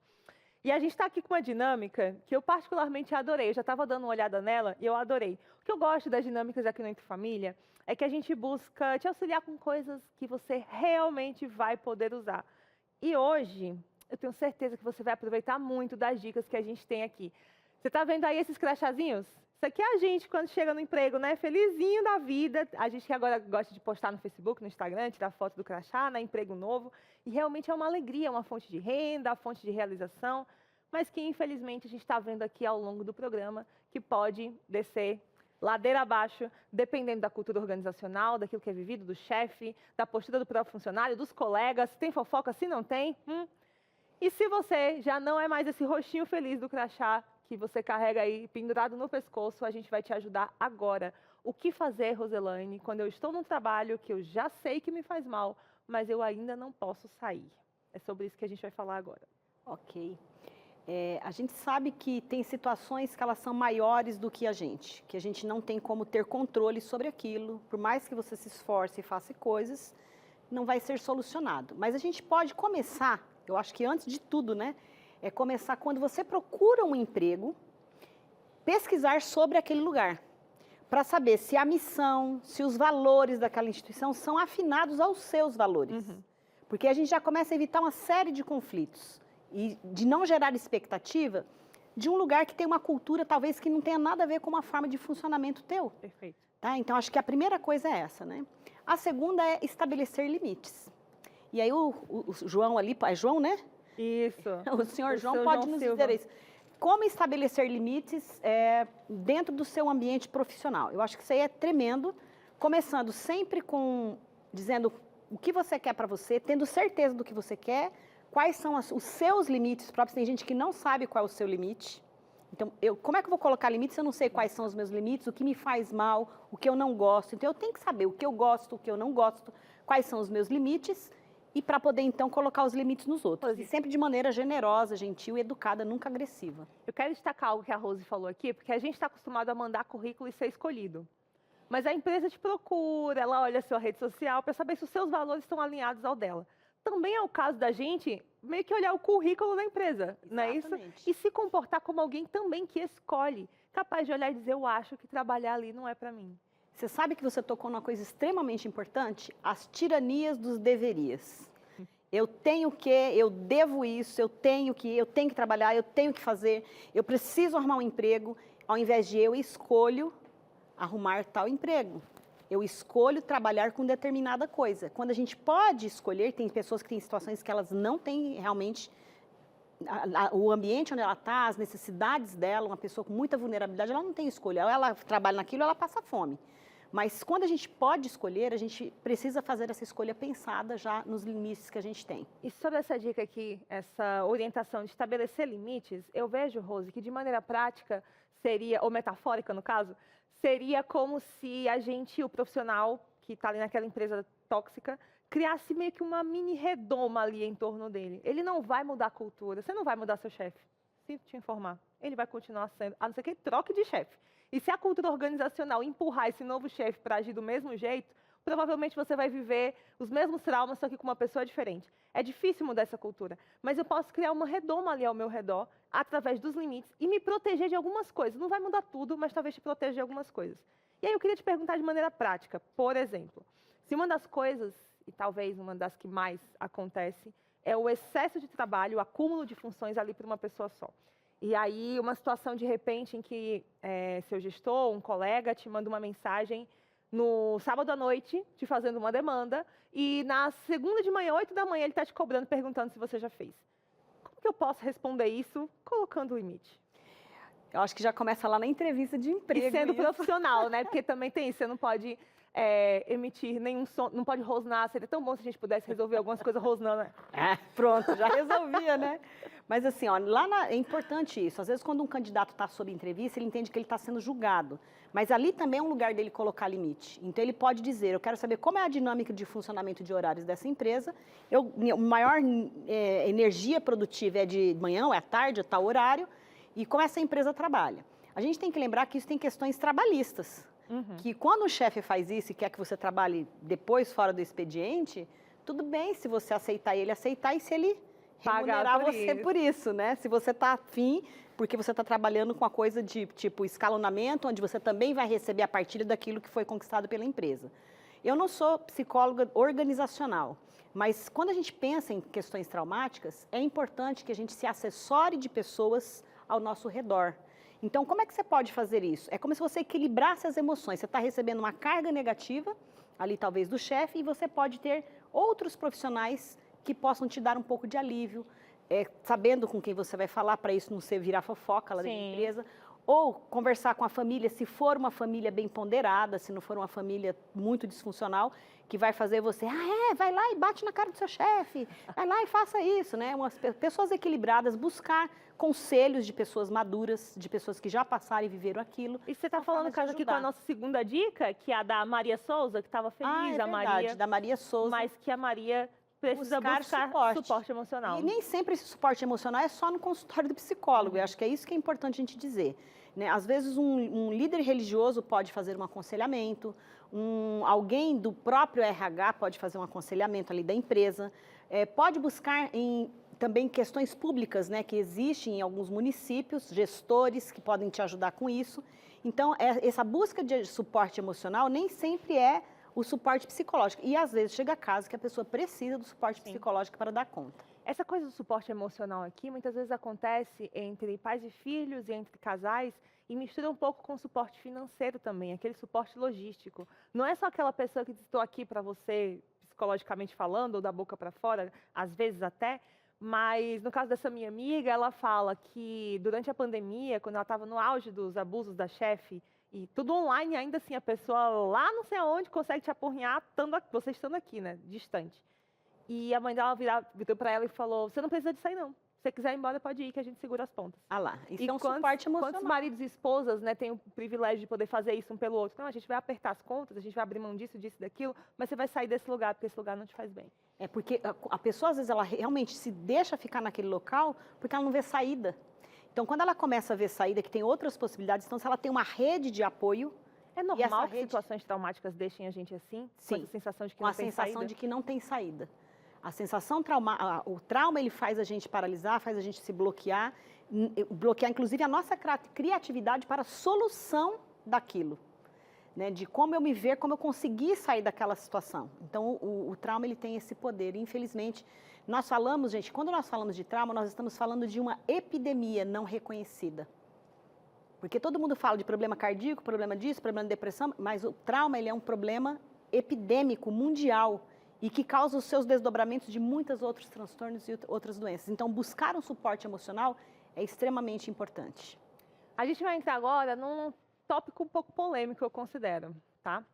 E a gente está aqui com uma dinâmica que eu particularmente adorei. Eu já estava dando uma olhada nela e eu adorei. O que eu gosto das dinâmicas aqui no Entre Família é que a gente busca te auxiliar com coisas que você realmente vai poder usar. E hoje, eu tenho certeza que você vai aproveitar muito das dicas que a gente tem aqui. Você está vendo aí esses crachazinhos? Isso aqui é a gente quando chega no emprego, né? Felizinho da vida. A gente que agora gosta de postar no Facebook, no Instagram, tirar foto do crachá, né? Emprego novo. E realmente é uma alegria, é uma fonte de renda, fonte de realização, mas que infelizmente a gente está vendo aqui ao longo do programa que pode descer ladeira abaixo, dependendo da cultura organizacional, daquilo que é vivido, do chefe, da postura do próprio funcionário, dos colegas, se tem fofoca, se não tem. E se você já não é mais esse rostinho feliz do crachá, que você carrega aí pendurado no pescoço, a gente vai te ajudar agora. O que fazer, Roselaine, quando eu estou num trabalho que eu já sei que me faz mal, mas eu ainda não posso sair? É sobre isso que a gente vai falar agora. Ok. A gente sabe que tem situações que elas são maiores do que a gente não tem como ter controle sobre aquilo, por mais que você se esforce e faça coisas, não vai ser solucionado. Mas a gente pode começar, eu acho que antes de tudo, né? É começar quando você procura um emprego, pesquisar sobre aquele lugar, para saber se a missão, se os valores daquela instituição são afinados aos seus valores. Porque a gente já começa a evitar uma série de conflitos e de não gerar expectativa de um lugar que tem uma cultura talvez que não tenha nada a ver com uma forma de funcionamento teu. Perfeito. Tá? Então, acho que a primeira coisa é essa, né? A segunda é estabelecer limites. E aí o João ali, é João, né? Isso. O senhor João seu pode João nos Silva. dizer isso. Como estabelecer limites dentro do seu ambiente profissional? Eu acho que isso aí é tremendo, começando sempre dizendo o que você quer para você, tendo certeza do que você quer, quais são os seus limites próprios. Tem gente que não sabe qual é o seu limite. Então, como é que eu vou colocar limites se eu não sei quais são os meus limites, o que me faz mal, o que eu não gosto? Então, eu tenho que saber o que eu gosto, o que eu não gosto, quais são os meus limites, e para poder, então, colocar os limites nos outros. E sempre de maneira generosa, gentil e educada, nunca agressiva. Eu quero destacar algo que a Rose falou aqui, porque a gente está acostumado a mandar currículo e ser escolhido. Mas a empresa te procura, ela olha a sua rede social para saber se os seus valores estão alinhados ao dela. Também é o caso da gente meio que olhar o currículo da empresa, não é isso? Exatamente. E se comportar como alguém também que escolhe, capaz de olhar e dizer, eu acho que trabalhar ali não é para mim. Você sabe que você tocou numa coisa extremamente importante? As tiranias dos deverias. Eu tenho que, eu devo isso, eu tenho que trabalhar, eu tenho que fazer, eu preciso arrumar um emprego, ao invés de eu escolho arrumar tal emprego. Eu escolho trabalhar com determinada coisa. Quando a gente pode escolher, tem pessoas que têm situações que elas não têm realmente o ambiente onde ela está, as necessidades dela, uma pessoa com muita vulnerabilidade, ela não tem escolha. Ou ela trabalha naquilo, ou ela passa fome. Mas quando a gente pode escolher, a gente precisa fazer essa escolha pensada já nos limites que a gente tem. E sobre essa dica aqui, essa orientação de estabelecer limites, eu vejo, Rose, que de maneira prática seria, ou metafórica no caso, seria como se a gente, o profissional que está ali naquela empresa tóxica, criasse meio que uma mini redoma ali em torno dele. Ele não vai mudar a cultura, você não vai mudar seu chefe. Sinto te informar. Ele vai continuar sendo, a não ser que ele troque de chefe. E se a cultura organizacional empurrar esse novo chefe para agir do mesmo jeito, provavelmente você vai viver os mesmos traumas, só que com uma pessoa diferente. É difícil mudar essa cultura, mas eu posso criar uma redoma ali ao meu redor, através dos limites, e me proteger de algumas coisas. Não vai mudar tudo, mas talvez te proteja de algumas coisas. E aí eu queria te perguntar de maneira prática, por exemplo, se uma das coisas, e talvez uma das que mais acontece, é o excesso de trabalho, o acúmulo de funções ali para uma pessoa só. E aí, uma situação de repente em que seu gestor, um colega, te manda uma mensagem no sábado à noite, te fazendo uma demanda, e na segunda de manhã, 8 da manhã, ele está te cobrando, perguntando se você já fez. Como que eu posso responder isso colocando limite? Eu acho que já começa lá na entrevista de emprego. E sendo isso. profissional, né? Porque também tem isso, você não pode emitir nenhum som, não pode rosnar. Seria tão bom se a gente pudesse resolver algumas coisas rosnando. Né? Pronto, já resolvia, né? Mas assim, ó, é importante isso. Às vezes, quando um candidato está sob entrevista, ele entende que ele está sendo julgado. Mas ali também é um lugar dele colocar limite. Então, ele pode dizer, eu quero saber como é a dinâmica de funcionamento de horários dessa empresa. Maior energia produtiva é de manhã, ou é à tarde, ou tal horário. E como essa empresa trabalha. A gente tem que lembrar que isso tem questões trabalhistas. Que quando o chefe faz isso e quer que você trabalhe depois fora do expediente, tudo bem se você aceitar e ele aceitar e se ele remunerar você por isso, né? Se você está afim, porque você está trabalhando com a coisa de tipo escalonamento, onde você também vai receber a partilha daquilo que foi conquistado pela empresa. Eu não sou psicóloga organizacional, mas quando a gente pensa em questões traumáticas, é importante que a gente se assessore de pessoas ao nosso redor. Então, como é que você pode fazer isso? É como se você equilibrasse as emoções. Você está recebendo uma carga negativa, ali talvez do chefe, e você pode ter outros profissionais que possam te dar um pouco de alívio, sabendo com quem você vai falar, para isso não ser virar fofoca lá da empresa. Ou conversar com a família, se for uma família bem ponderada, se não for uma família muito disfuncional, que vai fazer você, vai lá e bate na cara do seu chefe, vai lá e faça isso, né? Pessoas equilibradas, buscar conselhos de pessoas maduras, de pessoas que já passaram e viveram aquilo. E você está falando, caso aqui, com a nossa segunda dica, que é a da Maria Souza, que estava feliz, é verdade, da Maria Souza. Mas que a Maria precisa buscar suporte emocional. E nem sempre esse suporte emocional é só no consultório do psicólogo. Eu acho que é isso que é importante a gente dizer. Né? Às vezes, um líder religioso pode fazer um aconselhamento, alguém do próprio RH pode fazer um aconselhamento ali da empresa, pode buscar também questões públicas, né, que existem em alguns municípios, gestores que podem te ajudar com isso. Então, essa busca de suporte emocional nem sempre é o suporte psicológico. E, às vezes, chega a caso que a pessoa precisa do suporte psicológico para dar conta. Essa coisa do suporte emocional aqui, muitas vezes acontece entre pais e filhos e entre casais e mistura um pouco com o suporte financeiro também, aquele suporte logístico. Não é só aquela pessoa que diz, estou aqui para você, psicologicamente falando, ou da boca para fora, às vezes até, mas no caso dessa minha amiga, ela fala que durante a pandemia, quando ela estava no auge dos abusos da chefe, e tudo online, ainda assim, a pessoa lá não sei aonde consegue te apurrinhar, você estando aqui, né, distante. E a mãe dela virou para ela e falou, você não precisa de sair não. Se você quiser ir embora, pode ir, que a gente segura as pontas. Ah lá, isso é um suporte emocional. Quantos maridos e esposas, né, têm o privilégio de poder fazer isso um pelo outro? Não, a gente vai apertar as contas, a gente vai abrir mão disso, daquilo, mas você vai sair desse lugar, porque esse lugar não te faz bem. É porque a pessoa, às vezes, ela realmente se deixa ficar naquele local porque ela não vê saída. Então, quando ela começa a ver saída, que tem outras possibilidades, então, se ela tem uma rede de apoio... É normal que situações traumáticas deixem a gente assim? Sim, com essa sensação de que não tem saída? Com a sensação de que não tem saída. A sensação o trauma, ele faz a gente paralisar, faz a gente se bloquear, inclusive a nossa criatividade para a solução daquilo, né? De como eu me ver, como eu conseguir sair daquela situação. Então, o trauma, ele tem esse poder. Infelizmente, nós falamos, gente, quando nós falamos de trauma, nós estamos falando de uma epidemia não reconhecida. Porque todo mundo fala de problema cardíaco, problema disso, problema de depressão, mas o trauma, ele é um problema epidêmico, mundial, e que causa os seus desdobramentos de muitos outros transtornos e outras doenças. Então, buscar um suporte emocional é extremamente importante. A gente vai entrar agora num tópico um pouco polêmico, eu considero, tá?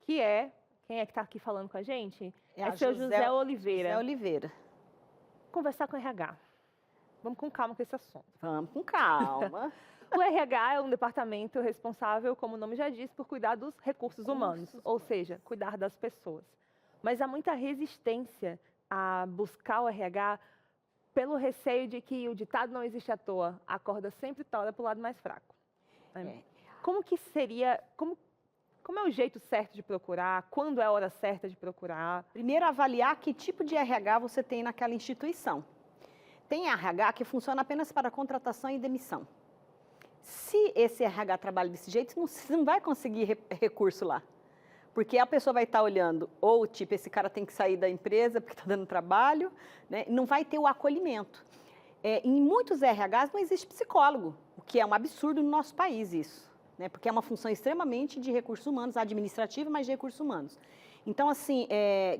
que é... Quem é que está aqui falando com a gente? a seu José Oliveira. José Oliveira. Conversar com o RH. Vamos com calma com esse assunto. Vamos com calma. O RH é um departamento responsável, como o nome já diz, por cuidar dos recursos humanos, ou seja, cuidar das pessoas. Mas há muita resistência a buscar o RH pelo receio de que o ditado não existe à toa, a corda sempre tora para o lado mais fraco. Como que seria, como é o jeito certo de procurar? Quando é a hora certa de procurar? Primeiro, avaliar que tipo de RH você tem naquela instituição. Tem RH que funciona apenas para contratação e demissão. Se esse RH trabalha desse jeito, você não vai conseguir recurso lá. Porque a pessoa vai estar olhando, ou tipo, esse cara tem que sair da empresa porque está dando trabalho, né? Não vai ter o acolhimento. Em muitos RHs não existe psicólogo, o que é um absurdo no nosso país isso. Né? Porque é uma função extremamente de recursos humanos, administrativa, mas de recursos humanos. Então, assim,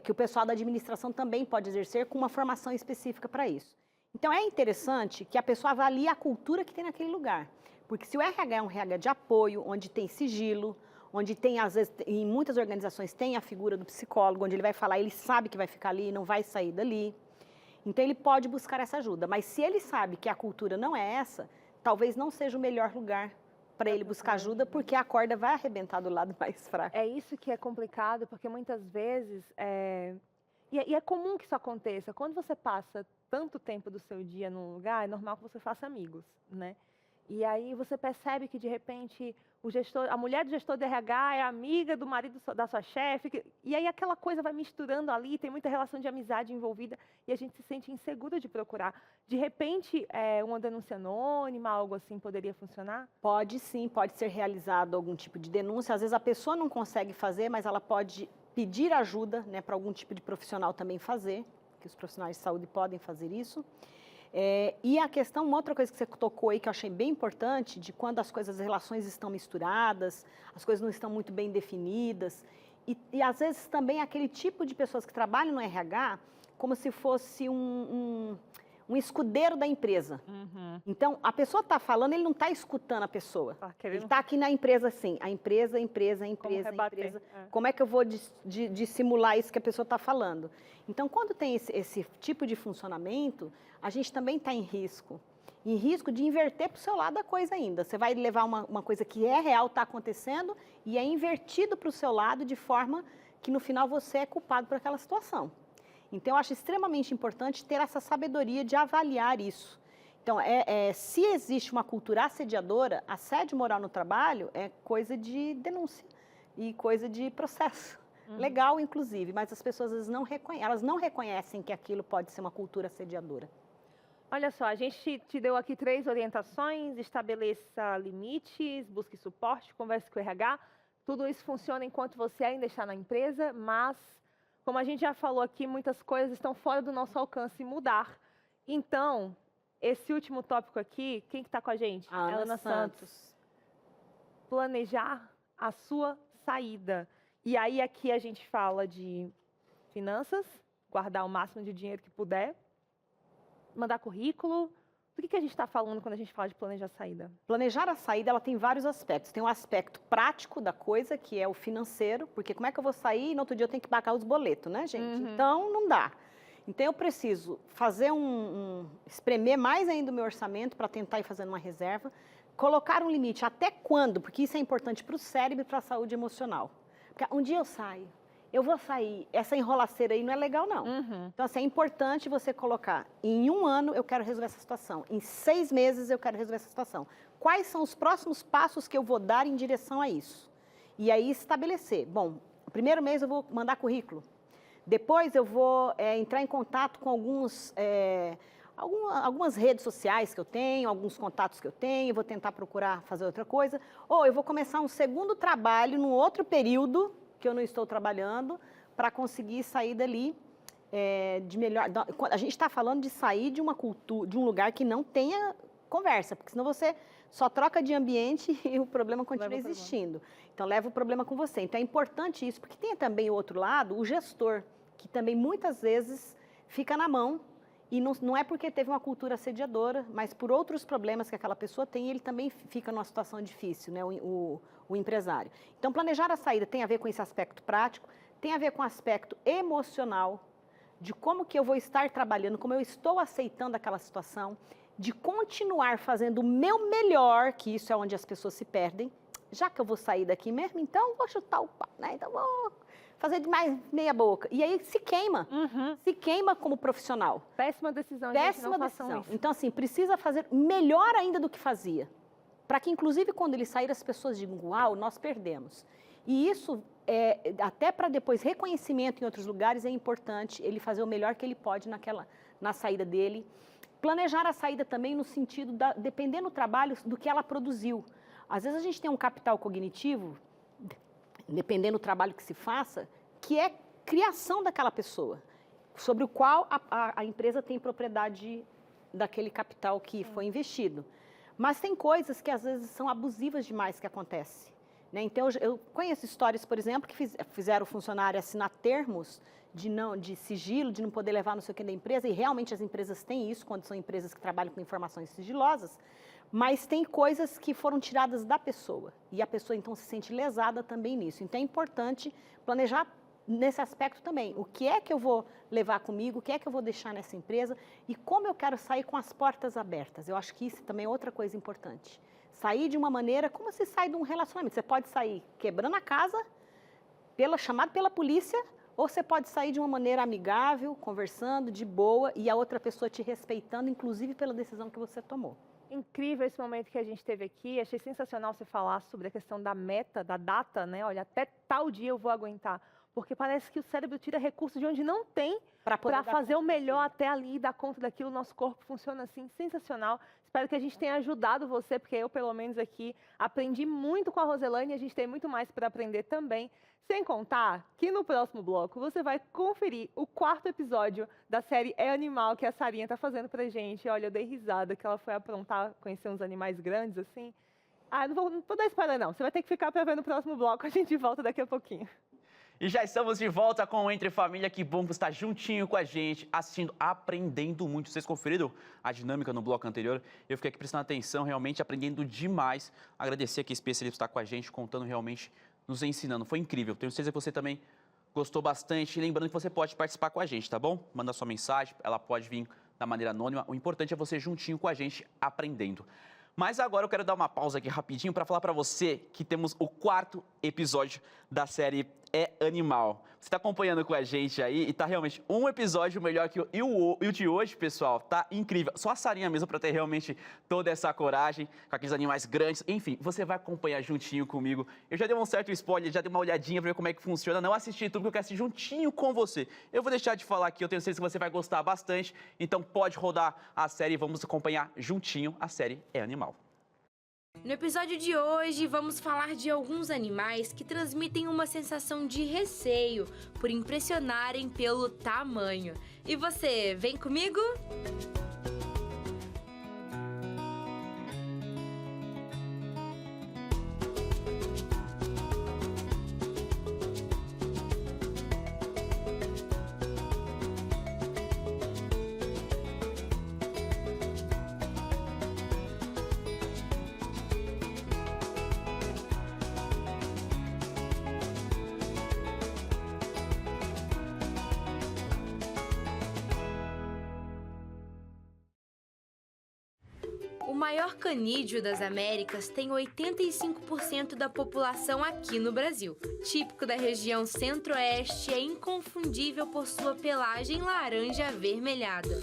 que o pessoal da administração também pode exercer com uma formação específica para isso. Então, é interessante que a pessoa avalie a cultura que tem naquele lugar. Porque se o RH é um RH de apoio, onde tem sigilo, onde tem, às vezes, em muitas organizações, tem a figura do psicólogo, onde ele vai falar, ele sabe que vai ficar ali e não vai sair dali. Então, ele pode buscar essa ajuda. Mas se ele sabe que a cultura não é essa, talvez não seja o melhor lugar para ele buscar ajuda, porque a corda vai arrebentar do lado mais fraco. É isso que é complicado, porque muitas vezes... E é comum que isso aconteça. Quando você passa tanto tempo do seu dia num lugar, é normal que você faça amigos, né? E aí você percebe que, de repente, a mulher do gestor de RH é amiga do marido da sua chefe, e aí aquela coisa vai misturando ali, tem muita relação de amizade envolvida, e a gente se sente insegura de procurar. De repente, uma denúncia anônima, algo assim, poderia funcionar? Pode sim, pode ser realizado algum tipo de denúncia. Às vezes a pessoa não consegue fazer, mas ela pode pedir ajuda, né, para algum tipo de profissional também fazer, que os profissionais de saúde podem fazer isso. E a questão, uma outra coisa que você tocou aí, que eu achei bem importante, de quando as relações estão misturadas, as coisas não estão muito bem definidas, e às vezes também aquele tipo de pessoas que trabalham no RH, como se fosse um escudeiro da empresa. Uhum. Então, a pessoa está falando, ele não está escutando a pessoa. Ele está aqui na empresa assim, a empresa. Como é que eu vou dissimular isso que a pessoa está falando? Então, quando tem esse tipo de funcionamento, a gente também está em risco de inverter para o seu lado a coisa ainda. Você vai levar uma coisa que é real, está acontecendo, e é invertido para o seu lado de forma que no final você é culpado por aquela situação. Então, eu acho extremamente importante ter essa sabedoria de avaliar isso. Então, se existe uma cultura assediadora, assédio moral no trabalho é coisa de denúncia e coisa de processo. Legal, inclusive, mas as pessoas às vezes elas não reconhecem que aquilo pode ser uma cultura assediadora. Olha só, a gente te deu aqui 3 orientações: estabeleça limites, busque suporte, converse com o RH. Tudo isso funciona enquanto você ainda está na empresa, mas, como a gente já falou aqui, muitas coisas estão fora do nosso alcance mudar. Então, esse último tópico aqui, quem que está com a gente? A Ana Santos. Planejar a sua saída. E aí aqui a gente fala de finanças, guardar o máximo de dinheiro que puder, mandar currículo. Do que a gente está falando quando a gente fala de planejar a saída? Planejar a saída, ela tem vários aspectos. Tem um aspecto prático da coisa, que é o financeiro, porque como é que eu vou sair e no outro dia eu tenho que pagar os boletos, né, gente? Então, não dá. Então, eu preciso fazer espremer mais ainda o meu orçamento para tentar ir fazendo uma reserva, colocar um limite até quando, porque isso é importante para o cérebro e para a saúde emocional. Porque um dia eu saio, eu vou sair, essa enrolaceira aí não é legal, não. Então, assim, é importante você colocar, em 1 ano eu quero resolver essa situação, em 6 meses eu quero resolver essa situação. Quais são os próximos passos que eu vou dar em direção a isso? E aí estabelecer, bom, o primeiro mês eu vou mandar currículo, depois eu vou entrar em contato com algumas redes sociais que eu tenho, alguns contatos que eu tenho, vou tentar procurar fazer outra coisa, ou eu vou começar um segundo trabalho num outro período que eu não estou trabalhando, para conseguir sair dali de melhor... A gente está falando de sair de uma cultura, de um lugar que não tenha conversa, porque senão você só troca de ambiente e o problema continua existindo. Então, leva o problema com você. Então, é importante isso, porque tem também o outro lado, o gestor, que também muitas vezes fica na mão E não é porque teve uma cultura assediadora, mas por outros problemas que aquela pessoa tem, ele também fica numa situação difícil, né, o empresário. Então, planejar a saída tem a ver com esse aspecto prático, tem a ver com o aspecto emocional, de como que eu vou estar trabalhando, como eu estou aceitando aquela situação, de continuar fazendo o meu melhor, que isso é onde as pessoas se perdem. Já que eu vou sair daqui mesmo, então vou chutar o pau, né? Então vou fazer de mais meia boca. E aí se queima como profissional. Péssima decisão, Péssima gente, não façam decisão. isso. Então, assim, precisa fazer melhor ainda do que fazia. Para que, inclusive, quando ele sair, as pessoas digam, uau, nós perdemos. E isso, até para depois reconhecimento em outros lugares, é importante ele fazer o melhor que ele pode na saída dele. Planejar a saída também no sentido, dependendo do trabalho, do que ela produziu. Às vezes a gente tem um capital cognitivo, dependendo do trabalho que se faça, que é criação daquela pessoa, sobre o qual a empresa tem propriedade daquele capital que foi investido. Mas tem coisas que às vezes são abusivas demais que acontecem, né? Então eu conheço histórias, por exemplo, que fizeram o funcionário assinar termos de sigilo, de não poder levar não sei o que da empresa, e realmente as empresas têm isso, quando são empresas que trabalham com informações sigilosas, mas tem coisas que foram tiradas da pessoa, e a pessoa então se sente lesada também nisso. Então é importante planejar nesse aspecto também, o que é que eu vou levar comigo, o que é que eu vou deixar nessa empresa, e como eu quero sair com as portas abertas. Eu acho que isso também é outra coisa importante. Sair de uma maneira, como se sai de um relacionamento. Você pode sair quebrando a casa, chamado pela polícia, ou você pode sair de uma maneira amigável, conversando, de boa, e a outra pessoa te respeitando, inclusive pela decisão que você tomou. Incrível esse momento que a gente teve aqui. Achei sensacional você falar sobre a questão da meta, da data, né? Olha, até tal dia eu vou aguentar. Porque parece que o cérebro tira recursos de onde não tem para fazer o melhor até ali e dar conta daquilo. O nosso corpo funciona assim, sensacional. Espero que a gente tenha ajudado você, porque eu, pelo menos aqui, aprendi muito com a Roselane e a gente tem muito mais para aprender também. Sem contar que no próximo bloco você vai conferir o 4º episódio da série É Animal, que a Sarinha está fazendo pra gente. Olha, eu dei risada que ela foi aprontar, conhecer uns animais grandes assim. Ah, não vou dar spoiler não. Você vai ter que ficar para ver no próximo bloco. A gente volta daqui a pouquinho. E já estamos de volta com o Entre Família. Que bom que você está juntinho com a gente, assistindo, aprendendo muito. Vocês conferiram a dinâmica no bloco anterior? Eu fiquei aqui prestando atenção, realmente aprendendo demais. Agradecer aqui a especialista estar com a gente, contando realmente, nos ensinando. Foi incrível. Tenho certeza que você também gostou bastante. E lembrando que você pode participar com a gente, tá bom? Manda sua mensagem, ela pode vir da maneira anônima. O importante é você juntinho com a gente, aprendendo. Mas agora eu quero dar uma pausa aqui rapidinho para falar para você que temos o 4º episódio da série É Animal. Você está acompanhando com a gente aí e tá realmente um episódio melhor que o de hoje, pessoal. Tá incrível. Só a Sarinha mesmo para ter realmente toda essa coragem com aqueles animais grandes. Enfim, você vai acompanhar juntinho comigo. Eu já dei um certo spoiler, já dei uma olhadinha para ver como é que funciona. Não assisti tudo porque eu quero assistir juntinho com você. Eu vou deixar de falar aqui, eu tenho certeza que você vai gostar bastante. Então pode rodar a série e vamos acompanhar juntinho a série É Animal. No episódio de hoje, vamos falar de alguns animais que transmitem uma sensação de receio por impressionarem pelo tamanho. E você, vem comigo? O maior canídeo das Américas tem 85% da população aqui no Brasil. Típico da região centro-oeste, é inconfundível por sua pelagem laranja avermelhada.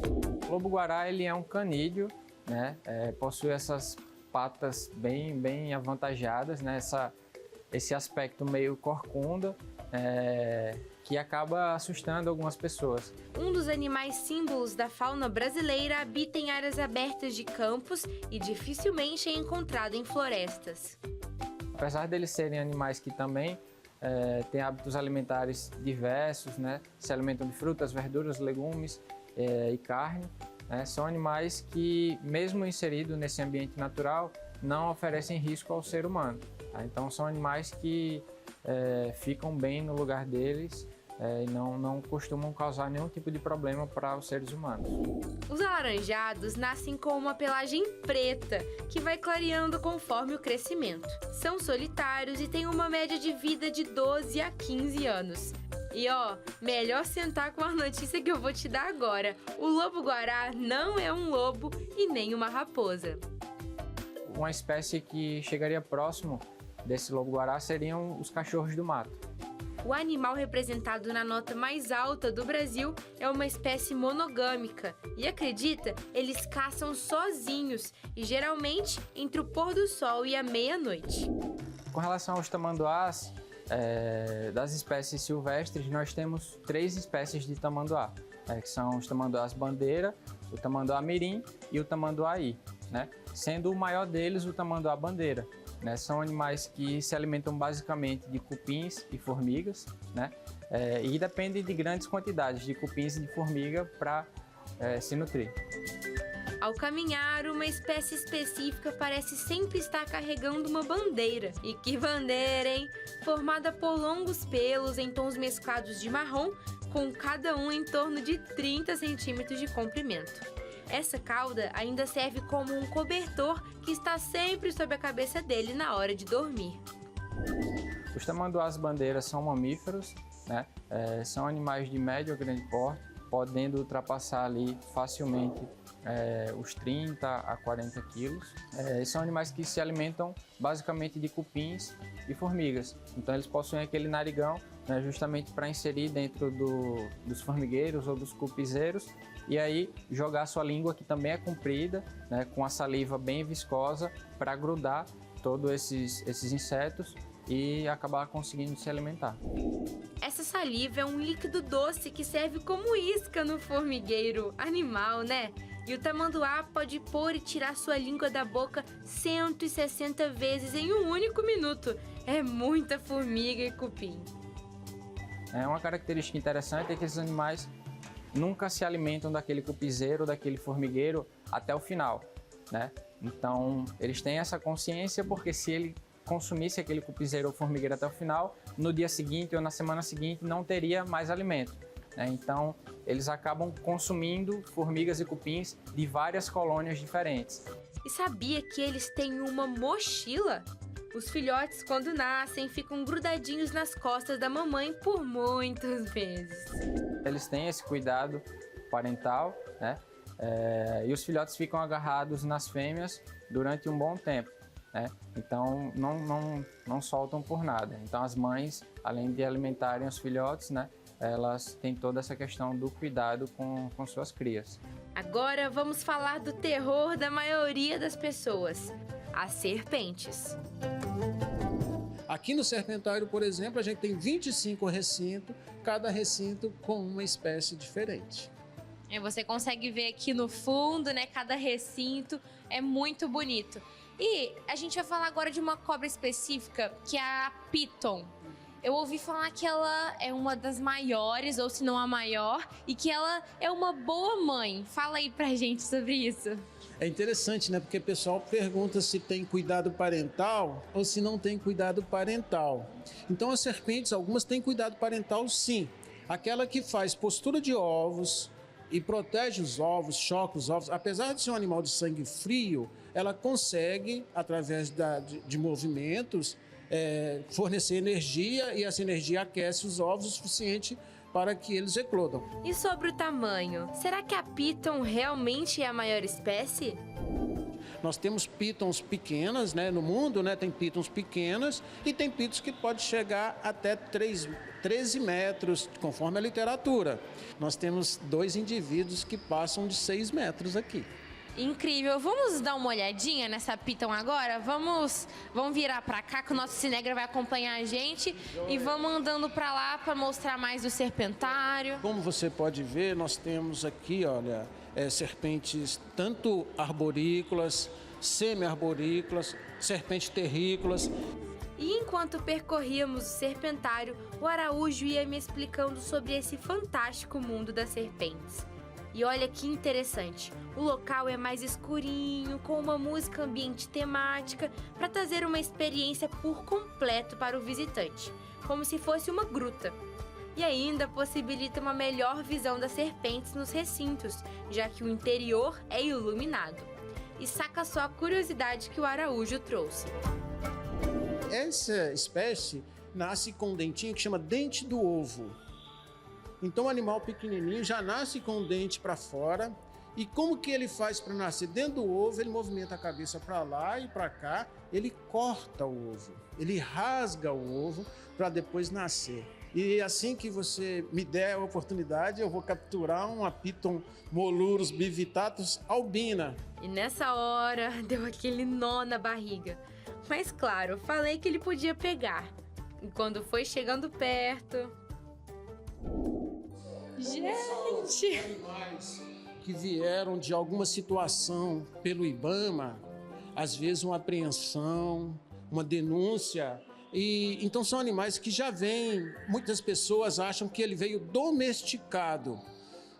O lobo-guará ele é um canídeo, né? Possui essas patas bem avantajadas, né? Esse aspecto meio corcunda, que acaba assustando algumas pessoas. Um dos animais símbolos da fauna brasileira habita em áreas abertas de campos e dificilmente é encontrado em florestas. Apesar deles serem animais que também têm hábitos alimentares diversos, né? Se alimentam de frutas, verduras, legumes e carne, né? São animais que, mesmo inseridos nesse ambiente natural, não oferecem risco ao ser humano. Tá? Então são animais que ficam bem no lugar deles, e não costumam causar nenhum tipo de problema para os seres humanos. Os alaranjados nascem com uma pelagem preta, que vai clareando conforme o crescimento. São solitários e têm uma média de vida de 12 a 15 anos. E ó, melhor sentar com a notícia que eu vou te dar agora. O lobo-guará não é um lobo e nem uma raposa. Uma espécie que chegaria próximo desse lobo-guará seriam os cachorros do mato. O animal representado na nota mais alta do Brasil é uma espécie monogâmica. E acredita, eles caçam sozinhos e geralmente entre o pôr do sol e a meia-noite. Com relação aos tamanduás, das espécies silvestres, nós temos 3 espécies de tamanduá, que são os tamanduás bandeira, o tamanduá mirim e o tamanduaí, né? Sendo o maior deles o tamanduá bandeira. São animais que se alimentam basicamente de cupins e formigas, né? E dependem de grandes quantidades de cupins e de formiga para se nutrir. Ao caminhar, uma espécie específica parece sempre estar carregando uma bandeira. E que bandeira, hein? Formada por longos pelos em tons mesclados de marrom, com cada um em torno de 30 centímetros de comprimento. Essa cauda ainda serve como um cobertor que está sempre sobre a cabeça dele na hora de dormir. Os tamanduás bandeiras são mamíferos, né? São animais de médio a grande porte, podendo ultrapassar ali facilmente os 30 a 40 quilos. São animais que se alimentam basicamente de cupins e formigas. Então eles possuem aquele narigão, né, justamente para inserir dentro dos formigueiros ou dos cupizeiros e aí jogar sua língua, que também é comprida, né, com a saliva bem viscosa, para grudar todos esses insetos e acabar conseguindo se alimentar. Essa saliva é um líquido doce que serve como isca no formigueiro. Animal, né? E o tamanduá pode pôr e tirar sua língua da boca 160 vezes em um único minuto. É muita formiga e cupim. Uma característica interessante é que esses animais nunca se alimentam daquele cupizeiro, daquele formigueiro até o final, né? Então, eles têm essa consciência porque se ele consumisse aquele cupizeiro ou formigueiro até o final, no dia seguinte ou na semana seguinte não teria mais alimento, né? Então, eles acabam consumindo formigas e cupins de várias colônias diferentes. E sabia que eles têm uma mochila? Os filhotes, quando nascem, ficam grudadinhos nas costas da mamãe por muitos meses. Eles têm esse cuidado parental, né? E os filhotes ficam agarrados nas fêmeas durante um bom tempo, né? Então não soltam por nada. Então as mães, além de alimentarem os filhotes, né, elas têm toda essa questão do cuidado com suas crias. Agora vamos falar do terror da maioria das pessoas: as serpentes. Aqui no Serpentário, por exemplo, a gente tem 25 recintos, cada recinto com uma espécie diferente. Você consegue ver aqui no fundo, né? Cada recinto é muito bonito. E a gente vai falar agora de uma cobra específica, que é a Piton. Eu ouvi falar que ela é uma das maiores, ou se não a maior, e que ela é uma boa mãe. Fala aí pra gente sobre isso. É interessante, né? Porque o pessoal pergunta se tem cuidado parental ou se não tem cuidado parental. Então, as serpentes, algumas têm cuidado parental, sim. Aquela que faz postura de ovos e protege os ovos, choca os ovos. Apesar de ser um animal de sangue frio, ela consegue, através de movimentos, fornecer energia e essa energia aquece os ovos o suficiente para que eles eclodam. E sobre o tamanho, será que a Piton realmente é a maior espécie? Nós temos pitons pequenas, né, no mundo, né, tem pitons pequenas e tem pitons que pode chegar até 13 metros, conforme a literatura. Nós temos 2 indivíduos que passam de 6 metros aqui. Incrível. Vamos dar uma olhadinha nessa Piton agora? Vamos virar pra cá, que o nosso cinegra vai acompanhar a gente e vamos andando pra lá para mostrar mais do serpentário. Como você pode ver, nós temos aqui, olha, serpentes tanto arborícolas, semi-arborícolas, serpentes terrícolas. E enquanto percorríamos o serpentário, o Araújo ia me explicando sobre esse fantástico mundo das serpentes. E olha que interessante, o local é mais escurinho, com uma música ambiente temática, para trazer uma experiência por completo para o visitante, como se fosse uma gruta. E ainda possibilita uma melhor visão das serpentes nos recintos, já que o interior é iluminado. E saca só a curiosidade que o Araújo trouxe. Essa espécie nasce com um dentinho que chama dente do ovo. Então o animal pequenininho já nasce com o dente para fora. E como que ele faz para nascer? Dentro do ovo, ele movimenta a cabeça para lá e para cá, ele corta o ovo, ele rasga o ovo para depois nascer. E assim que você me der a oportunidade, eu vou capturar uma Piton Molurus bivitatus albina. E nessa hora, deu aquele nó na barriga. Mas claro, eu falei que ele podia pegar. E quando foi chegando perto... Gente! Animais que vieram de alguma situação pelo IBAMA, às vezes uma apreensão, uma denúncia... E então são animais que já vêm, muitas pessoas acham que ele veio domesticado.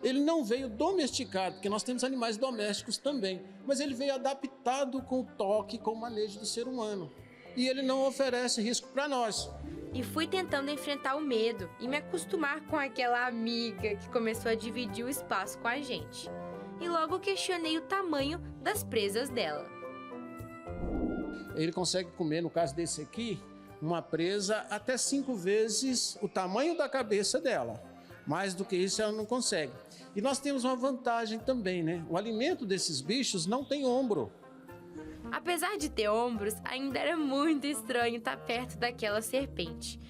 Ele não veio domesticado, porque nós temos animais domésticos também, mas ele veio adaptado com o toque, com o manejo do ser humano. E ele não oferece risco para nós. E fui tentando enfrentar o medo e me acostumar com aquela amiga que começou a dividir o espaço com a gente. E logo questionei o tamanho das presas dela. Ele consegue comer, no caso desse aqui, uma presa até 5 vezes o tamanho da cabeça dela. Mais do que isso ela não consegue. E nós temos uma vantagem também, né? O alimento desses bichos não tem ombro. Apesar de ter ombros, ainda era muito estranho estar perto daquela serpente.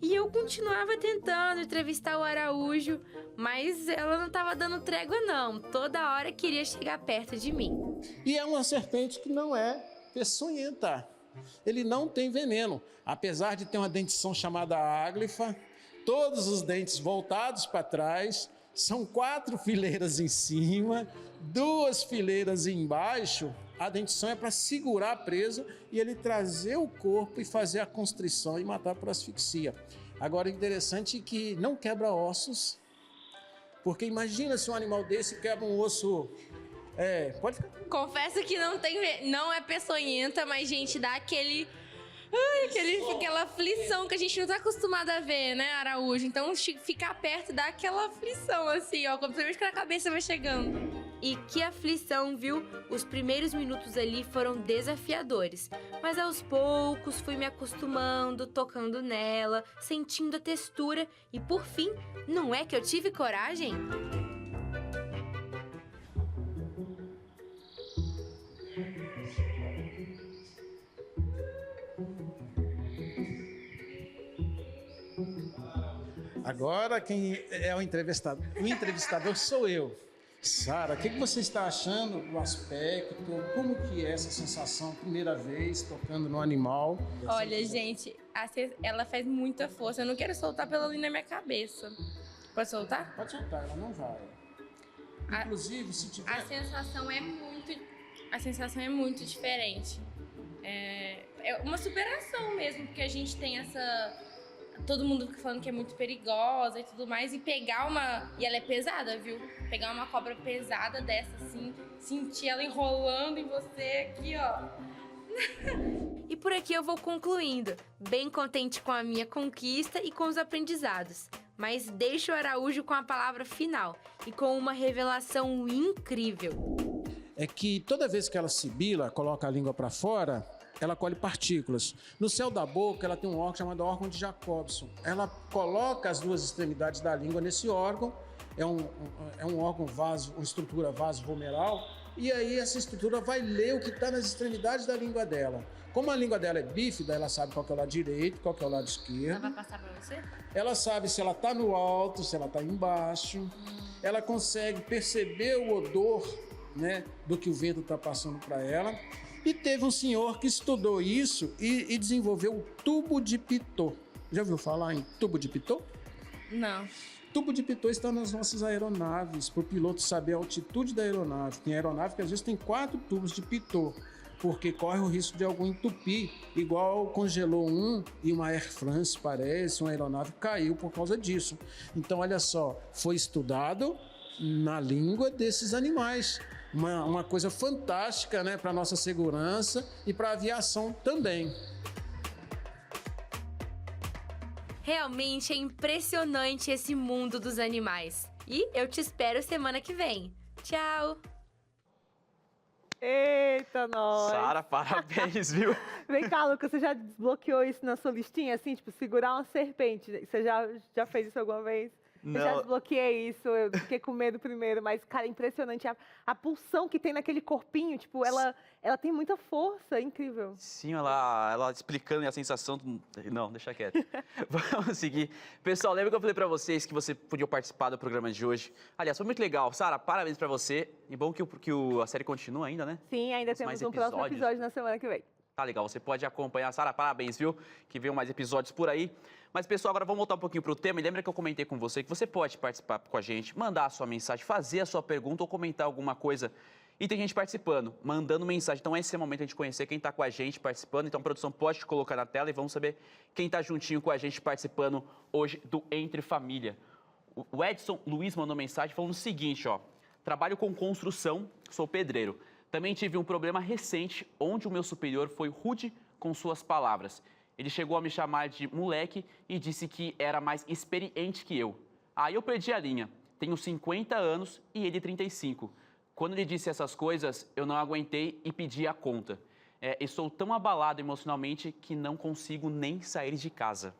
E eu continuava tentando entrevistar o Araújo, mas ela não estava dando trégua não. Toda hora queria chegar perto de mim. E é uma serpente que não é peçonhenta. Ele não tem veneno, apesar de ter uma dentição chamada áglifa, todos os dentes voltados para trás, são 4 fileiras em cima, 2 fileiras embaixo. A dentição é para segurar a presa e ele trazer o corpo e fazer a constrição e matar por asfixia. Agora, interessante que não quebra ossos, porque imagina se um animal desse quebra um osso... pode ficar. Confesso que não é peçonhenta, mas, gente, dá aquela aflição que a gente não tá acostumado a ver, né, Araújo? Então, ficar perto dá aquela aflição, assim, ó, principalmente quando a cabeça vai chegando. E que aflição, viu? Os primeiros minutos ali foram desafiadores, mas aos poucos fui me acostumando, tocando nela, sentindo a textura e, por fim, não é que eu tive coragem? Agora quem é o entrevistador sou eu. Sara, o que você está achando do aspecto? Como que é essa sensação, primeira vez tocando no animal? Olha, gente, ela faz muita força. Eu não quero soltar pela ali na minha cabeça. Pode soltar? Pode soltar, ela não vai. Inclusive, se tiver... A sensação é muito diferente. É uma superação mesmo, porque a gente tem essa... Todo mundo fica falando que é muito perigosa e tudo mais. E pegar uma... E ela é pesada, viu? Pegar uma cobra pesada dessa, assim, sentir ela enrolando em você aqui, ó. E por aqui eu vou concluindo, bem contente com a minha conquista e com os aprendizados. Mas deixo o Araújo com a palavra final e com uma revelação incrível. É que toda vez que ela sibila, coloca a língua para fora, ela colhe partículas. No céu da boca, ela tem um órgão chamado órgão de Jacobson. Ela coloca as 2 extremidades da língua nesse órgão, é um órgão uma estrutura vasovomeral, e aí essa estrutura vai ler o que está nas extremidades da língua dela. Como a língua dela é bífida, ela sabe qual que é o lado direito, qual que é o lado esquerdo. Ela vai passar pra você? Ela sabe se ela está no alto, se ela está embaixo. Ela consegue perceber o odor, né, do que o vento está passando para ela. E teve um senhor que estudou isso e desenvolveu o tubo de Pitot. Já ouviu falar em tubo de Pitot? Não. Tubo de Pitot está nas nossas aeronaves, para o piloto saber a altitude da aeronave. Tem aeronave que às vezes tem 4 tubos de Pitot, porque corre o risco de algum entupir, igual congelou um e uma Air France, parece, uma aeronave caiu por causa disso. Então, olha só, foi estudado na língua desses animais. Uma coisa fantástica, né, para a nossa segurança e para a aviação também. Realmente é impressionante esse mundo dos animais. E eu te espero semana que vem. Tchau! Eita, nós! Sara, parabéns, viu? Vem cá, Lucas, você já desbloqueou isso na sua listinha, assim, tipo, segurar uma serpente? Você já fez isso alguma vez? Eu já desbloqueei isso, eu fiquei com medo primeiro, mas, cara, é impressionante a pulsão que tem naquele corpinho, tipo, ela tem muita força, é incrível. Sim, ela explicando e a sensação... Não, deixa quieto. Vamos seguir. Pessoal, lembra que eu falei pra vocês que você podia participar do programa de hoje? Aliás, foi muito legal. Sara, parabéns pra você. E bom que a série continua ainda, né? Sim, ainda temos um próximo episódio na semana que vem. Tá legal, você pode acompanhar. Sara, parabéns, viu? Que venham mais episódios por aí. Mas, pessoal, agora vamos voltar um pouquinho pro tema. E lembra que eu comentei com você que você pode participar com a gente, mandar a sua mensagem, fazer a sua pergunta ou comentar alguma coisa. E tem gente participando, mandando mensagem. Então, esse é o momento de a gente conhecer quem está com a gente participando. Então, a produção pode te colocar na tela e vamos saber quem está juntinho com a gente participando hoje do Entre Família. O Edson Luiz mandou mensagem falando o seguinte, ó. Trabalho com construção, sou pedreiro. Também tive um problema recente onde o meu superior foi rude com suas palavras. Ele chegou a me chamar de moleque e disse que era mais experiente que eu. Aí eu perdi a linha. Tenho 50 anos e ele 35. Quando ele disse essas coisas, eu não aguentei e pedi a conta. Estou tão abalado emocionalmente que não consigo nem sair de casa.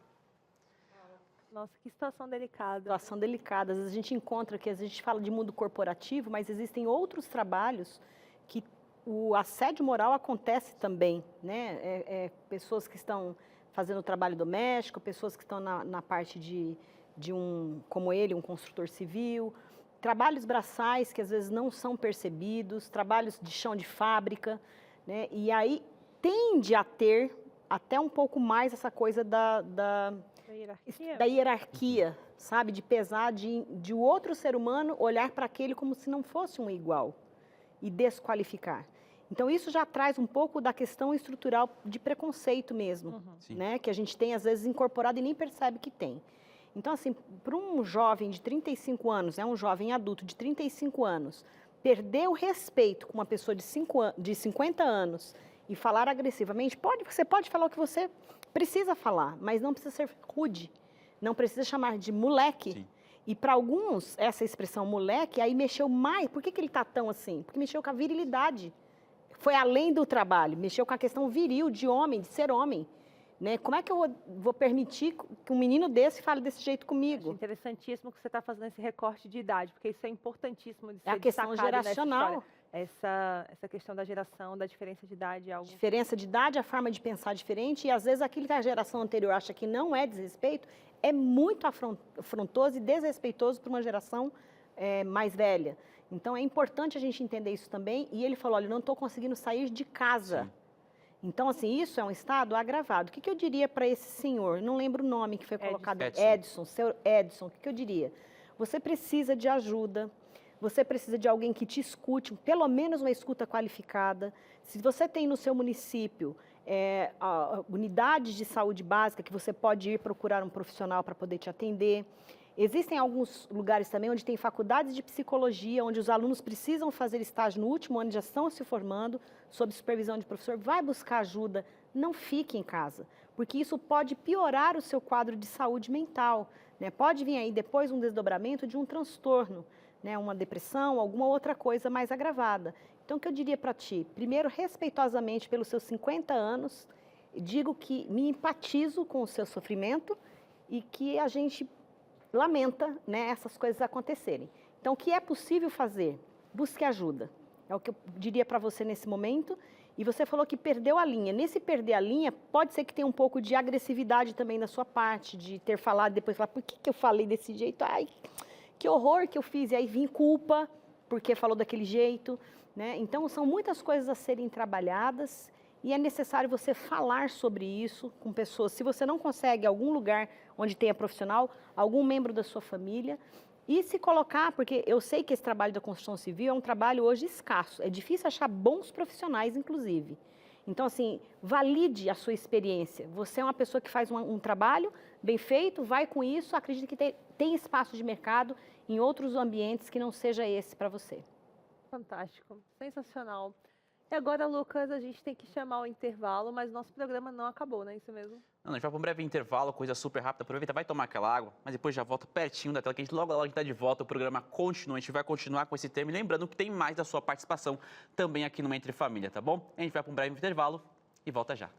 Nossa, que situação delicada. Situação delicada. Às vezes a gente encontra que, às vezes a gente fala de mundo corporativo, mas existem outros trabalhos que o assédio moral acontece também, né? Pessoas que estão fazendo trabalho doméstico, pessoas que estão na parte de como ele, um construtor civil, trabalhos braçais que às vezes não são percebidos, trabalhos de chão de fábrica, né? E aí tende a ter até um pouco mais essa coisa da hierarquia, sabe? De pesar de o outro ser humano olhar para aquele como se não fosse um igual e desqualificar. Então, isso já traz um pouco da questão estrutural de preconceito mesmo, né? Que a gente tem, às vezes, incorporado e nem percebe que tem. Então, assim, para um jovem de 35 anos, um jovem adulto de 35 anos, perder o respeito com uma pessoa de 50 anos e falar agressivamente, você pode falar o que você precisa falar, mas não precisa ser rude, não precisa chamar de moleque. Sim. E para alguns, essa expressão moleque, aí mexeu mais. Por que ele está tão assim? Porque mexeu com a virilidade. Foi além do trabalho, mexeu com a questão viril, de homem, de ser homem. Né? Como é que eu vou permitir que um menino desse fale desse jeito comigo? Acho interessantíssimo que você está fazendo esse recorte de idade, porque isso é importantíssimo de ser a questão geracional. Essa questão da geração, da diferença de idade. Algo... Diferença de idade, a forma de pensar diferente, e às vezes aquilo que a geração anterior acha que não é desrespeito, é muito afrontoso e desrespeitoso para uma geração mais velha. Então, é importante a gente entender isso também. E ele falou, olha, eu não estou conseguindo sair de casa. Sim. Então, assim, isso é um estado agravado. O que eu diria para esse senhor? Não lembro o nome que foi colocado. Edson, seu Edson. O que eu diria? Você precisa de ajuda. Você precisa de alguém que te escute, pelo menos uma escuta qualificada. Se você tem no seu município unidades de saúde básica que você pode ir procurar um profissional para poder te atender. Existem alguns lugares também onde tem faculdades de psicologia, onde os alunos precisam fazer estágio no último ano, já estão se formando, sob supervisão de professor. Vai buscar ajuda, não fique em casa, porque isso pode piorar o seu quadro de saúde mental. Né? Pode vir aí depois um desdobramento de um transtorno, né? Uma depressão, alguma outra coisa mais agravada. Então, o que eu diria para ti? Primeiro, respeitosamente pelos seus 50 anos, digo que me empatizo com o seu sofrimento e que a gente lamenta, né, essas coisas acontecerem. Então, o que é possível fazer? Busque ajuda. É o que eu diria para você nesse momento. E você falou que perdeu a linha. Nesse perder a linha, pode ser que tenha um pouco de agressividade também da sua parte, de ter falado e depois falar, por que eu falei desse jeito? Ai, que horror que eu fiz. E aí vim culpa, porque falou daquele jeito. Né? Então, são muitas coisas a serem trabalhadas e é necessário você falar sobre isso com pessoas. Se você não consegue algum lugar onde tenha profissional, algum membro da sua família, e se colocar, porque eu sei que esse trabalho da construção civil é um trabalho hoje escasso, é difícil achar bons profissionais, inclusive. Então, assim, valide a sua experiência. Você é uma pessoa que faz um trabalho bem feito, vai com isso, acredita que tem espaço de mercado em outros ambientes que não seja esse para você. Fantástico, sensacional. E agora, Lucas, a gente tem que chamar o intervalo, mas nosso programa não acabou, não é isso mesmo? Não, a gente vai para um breve intervalo, coisa super rápida. Aproveita, vai tomar aquela água, mas depois já volta pertinho da tela, que a gente logo a gente está de volta. O programa continua, a gente vai continuar com esse tema. E lembrando que tem mais da sua participação também aqui no Entre Família, tá bom? A gente vai para um breve intervalo e volta já.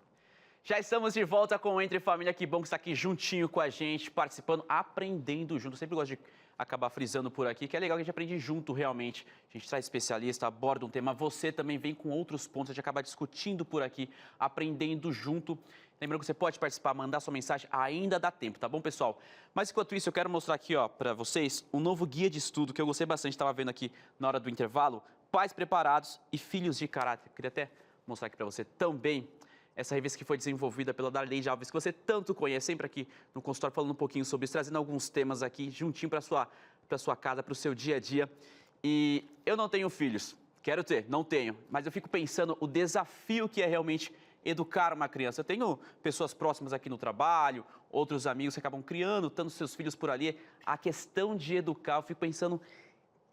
Já estamos de volta com o Entre Família. Que bom que está aqui juntinho com a gente, participando, aprendendo junto. Eu sempre gosto de acabar frisando por aqui, que é legal que a gente aprende junto realmente. A gente traz especialista, aborda um tema, você também vem com outros pontos, a gente acaba discutindo por aqui, aprendendo junto. Lembrando que você pode participar, mandar sua mensagem, ainda dá tempo, tá bom, pessoal? Mas enquanto isso, eu quero mostrar aqui, ó, para vocês, um novo guia de estudo que eu gostei bastante, estava vendo aqui na hora do intervalo, Pais Preparados e Filhos de Caráter. Queria até mostrar aqui para você também. Essa revista que foi desenvolvida pela Darleide Alves, que você tanto conhece, sempre aqui no consultório falando um pouquinho sobre isso, trazendo alguns temas aqui juntinho para sua casa, para o seu dia a dia. E eu não tenho filhos, quero ter, não tenho, mas eu fico pensando o desafio que é realmente educar uma criança. Eu tenho pessoas próximas aqui no trabalho, outros amigos que acabam criando, tanto seus filhos por ali. A questão de educar, eu fico pensando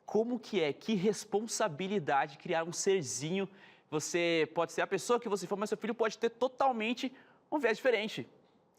como que responsabilidade criar um serzinho. Você pode ser a pessoa que você for, mas seu filho pode ter totalmente um viés diferente.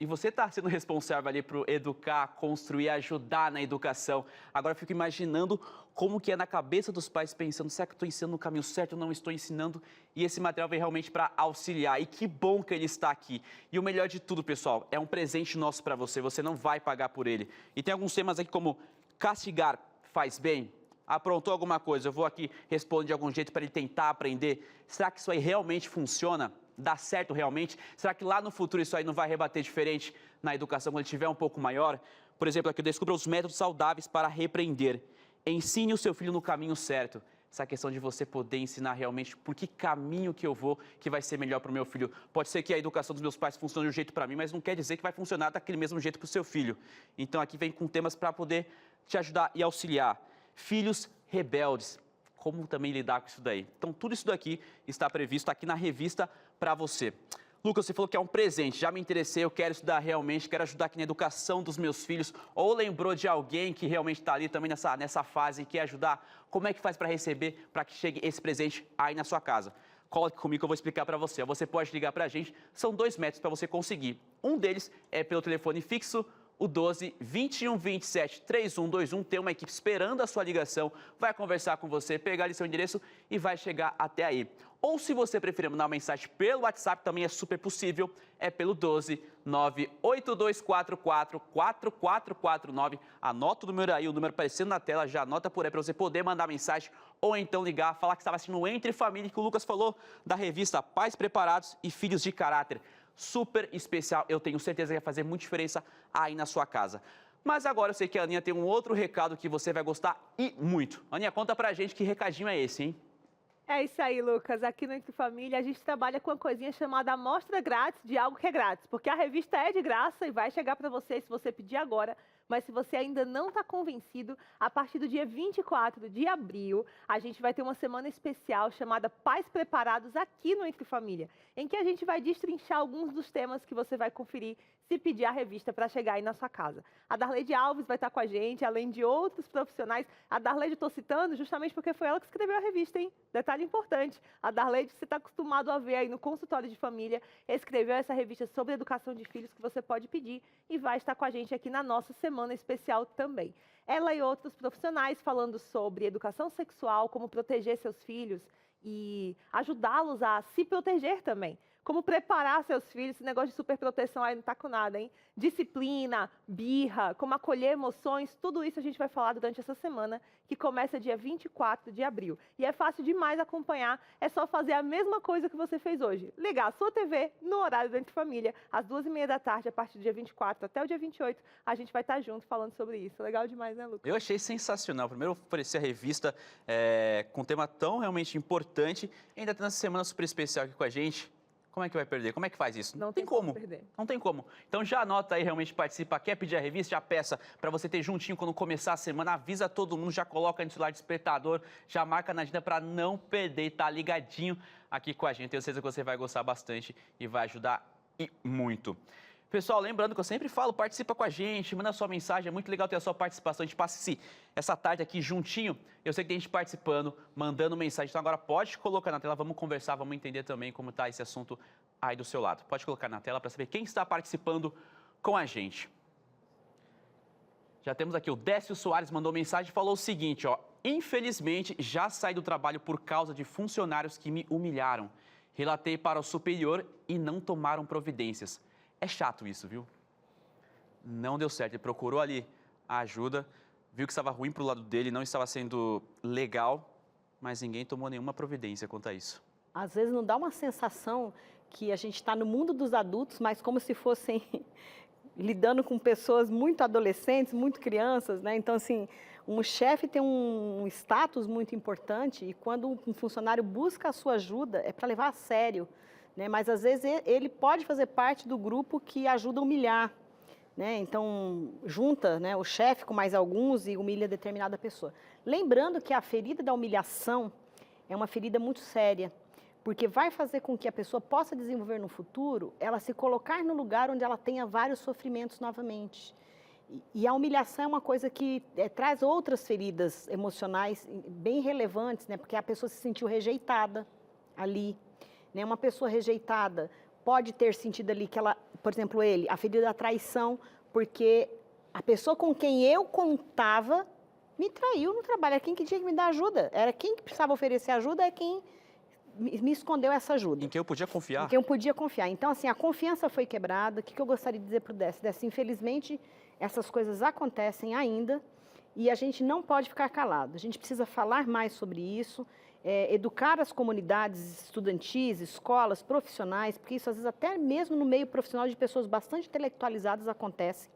E você está sendo responsável ali para educar, construir, ajudar na educação. Agora eu fico imaginando como que é na cabeça dos pais pensando, será que eu estou ensinando no caminho certo ou não estou ensinando? E esse material vem realmente para auxiliar. E que bom que ele está aqui. E o melhor de tudo, pessoal, é um presente nosso para você. Você não vai pagar por ele. E tem alguns temas aqui como castigar faz bem? Aprontou alguma coisa, eu vou aqui responder de algum jeito para ele tentar aprender. Será que isso aí realmente funciona? Dá certo realmente? Será que lá no futuro isso aí não vai rebater diferente na educação quando ele estiver um pouco maior? Por exemplo, aqui eu descubra os métodos saudáveis para repreender. Ensine o seu filho no caminho certo. Essa questão de você poder ensinar realmente por que caminho que eu vou que vai ser melhor para o meu filho. Pode ser que a educação dos meus pais funcione de um jeito para mim, mas não quer dizer que vai funcionar daquele mesmo jeito para o seu filho. Então aqui vem com temas para poder te ajudar e auxiliar. Filhos rebeldes, como também lidar com isso daí. Então, tudo isso daqui está previsto aqui na revista para você. Lucas, você falou que é um presente, já me interessei, eu quero estudar realmente, quero ajudar aqui na educação dos meus filhos, ou lembrou de alguém que realmente está ali também nessa fase e quer ajudar, como é que faz para receber, para que chegue esse presente aí na sua casa? Coloque comigo que eu vou explicar para você. Você pode ligar para a gente, são 2 métodos para você conseguir. Um deles é pelo telefone fixo, o 12 21 27 3121, tem uma equipe esperando a sua ligação, vai conversar com você, pegar ali seu endereço e vai chegar até aí. Ou se você preferir mandar uma mensagem pelo WhatsApp, também é super possível, é pelo 12 98244 4449. Anota o número aí, o número aparecendo na tela, já anota por aí para você poder mandar mensagem ou então ligar, falar que estava assistindo o Entre Família, que o Lucas falou da revista Pais Preparados e Filhos de Caráter. Super especial, eu tenho certeza que vai fazer muita diferença aí na sua casa. Mas agora eu sei que a Aninha tem um outro recado que você vai gostar e muito. Aninha, conta pra gente que recadinho é esse, hein? É isso aí, Lucas. Aqui no Entre Família, a gente trabalha com uma coisinha chamada amostra grátis de algo que é grátis. Porque a revista é de graça e vai chegar para você se você pedir agora. Mas se você ainda não está convencido, a partir do dia 24 de abril, a gente vai ter uma semana especial chamada Pais Preparados aqui no Entre Família, em que a gente vai destrinchar alguns dos temas que você vai conferir se pedir a revista para chegar aí na sua casa. A Darleide Alves vai estar com a gente, além de outros profissionais. A Darleide eu estou citando justamente porque foi ela que escreveu a revista, hein? Detalhe importante, a Darleide, que você está acostumado a ver aí no consultório de família, escreveu essa revista sobre educação de filhos que você pode pedir e vai estar com a gente aqui na nossa semana especial também. Ela e outros profissionais falando sobre educação sexual, como proteger seus filhos e ajudá-los a se proteger também. Como preparar seus filhos, esse negócio de superproteção aí não tá com nada, hein? Disciplina, birra, como acolher emoções, tudo isso a gente vai falar durante essa semana, que começa dia 24 de abril. E é fácil demais acompanhar, é só fazer a mesma coisa que você fez hoje. Ligar a sua TV no horário do Entre Família, às 2h30 da tarde, a partir do dia 24 até o dia 28, a gente vai estar junto falando sobre isso. Legal demais, né, Lucas? Eu achei sensacional. Primeiro oferecer a revista com um tema tão realmente importante, e ainda tendo essa semana super especial aqui com a gente. Como é que vai perder? Como é que faz isso? Não tem como perder. Não tem como. Então já anota aí, realmente participa. Quer pedir a revista? Já peça para você ter juntinho quando começar a semana. Avisa todo mundo, já coloca no celular despertador, já marca na agenda para não perder. Tá ligadinho aqui com a gente. Tenho certeza que você vai gostar bastante e vai ajudar e muito. Pessoal, lembrando que eu sempre falo, participa com a gente, manda sua mensagem, é muito legal ter a sua participação. A gente passa essa tarde aqui juntinho. Eu sei que tem gente participando, mandando mensagem. Então agora pode colocar na tela, vamos conversar, vamos entender também como está esse assunto aí do seu lado. Pode colocar na tela para saber quem está participando com a gente. Já temos aqui o Décio Soares, mandou mensagem e falou o seguinte, ó. Infelizmente, já saí do trabalho por causa de funcionários que me humilharam. Relatei para o superior e não tomaram providências. É chato isso, viu? Não deu certo. Ele procurou ali a ajuda, viu que estava ruim para o lado dele, não estava sendo legal, mas ninguém tomou nenhuma providência quanto a isso. Às vezes não dá uma sensação que a gente está no mundo dos adultos, mas como se fossem lidando com pessoas muito adolescentes, muito crianças, né? Então, assim, um chefe tem um status muito importante e quando um funcionário busca a sua ajuda, é para levar a sério. Né? Mas, às vezes, ele pode fazer parte do grupo que ajuda a humilhar. Né? Então, junta, né, o chefe com mais alguns e humilha determinada pessoa. Lembrando que a ferida da humilhação é uma ferida muito séria, porque vai fazer com que a pessoa possa desenvolver no futuro, ela se colocar no lugar onde ela tenha vários sofrimentos novamente. E a humilhação é uma coisa que traz outras feridas emocionais bem relevantes, né? Porque a pessoa se sentiu rejeitada ali. Né? Uma pessoa rejeitada pode ter sentido ali que ela, por exemplo, a ferida da traição, porque a pessoa com quem eu contava me traiu no trabalho. Era quem que tinha que me dar ajuda. Era quem que precisava oferecer ajuda, é quem me escondeu essa ajuda. Em quem eu podia confiar. Em quem eu podia confiar. Então, assim, a confiança foi quebrada. O que eu gostaria de dizer para o Décio? Infelizmente, essas coisas acontecem ainda e a gente não pode ficar calado. A gente precisa falar mais sobre isso, educar as comunidades estudantis, escolas, profissionais, porque isso, às vezes, até mesmo no meio profissional de pessoas bastante intelectualizadas acontece.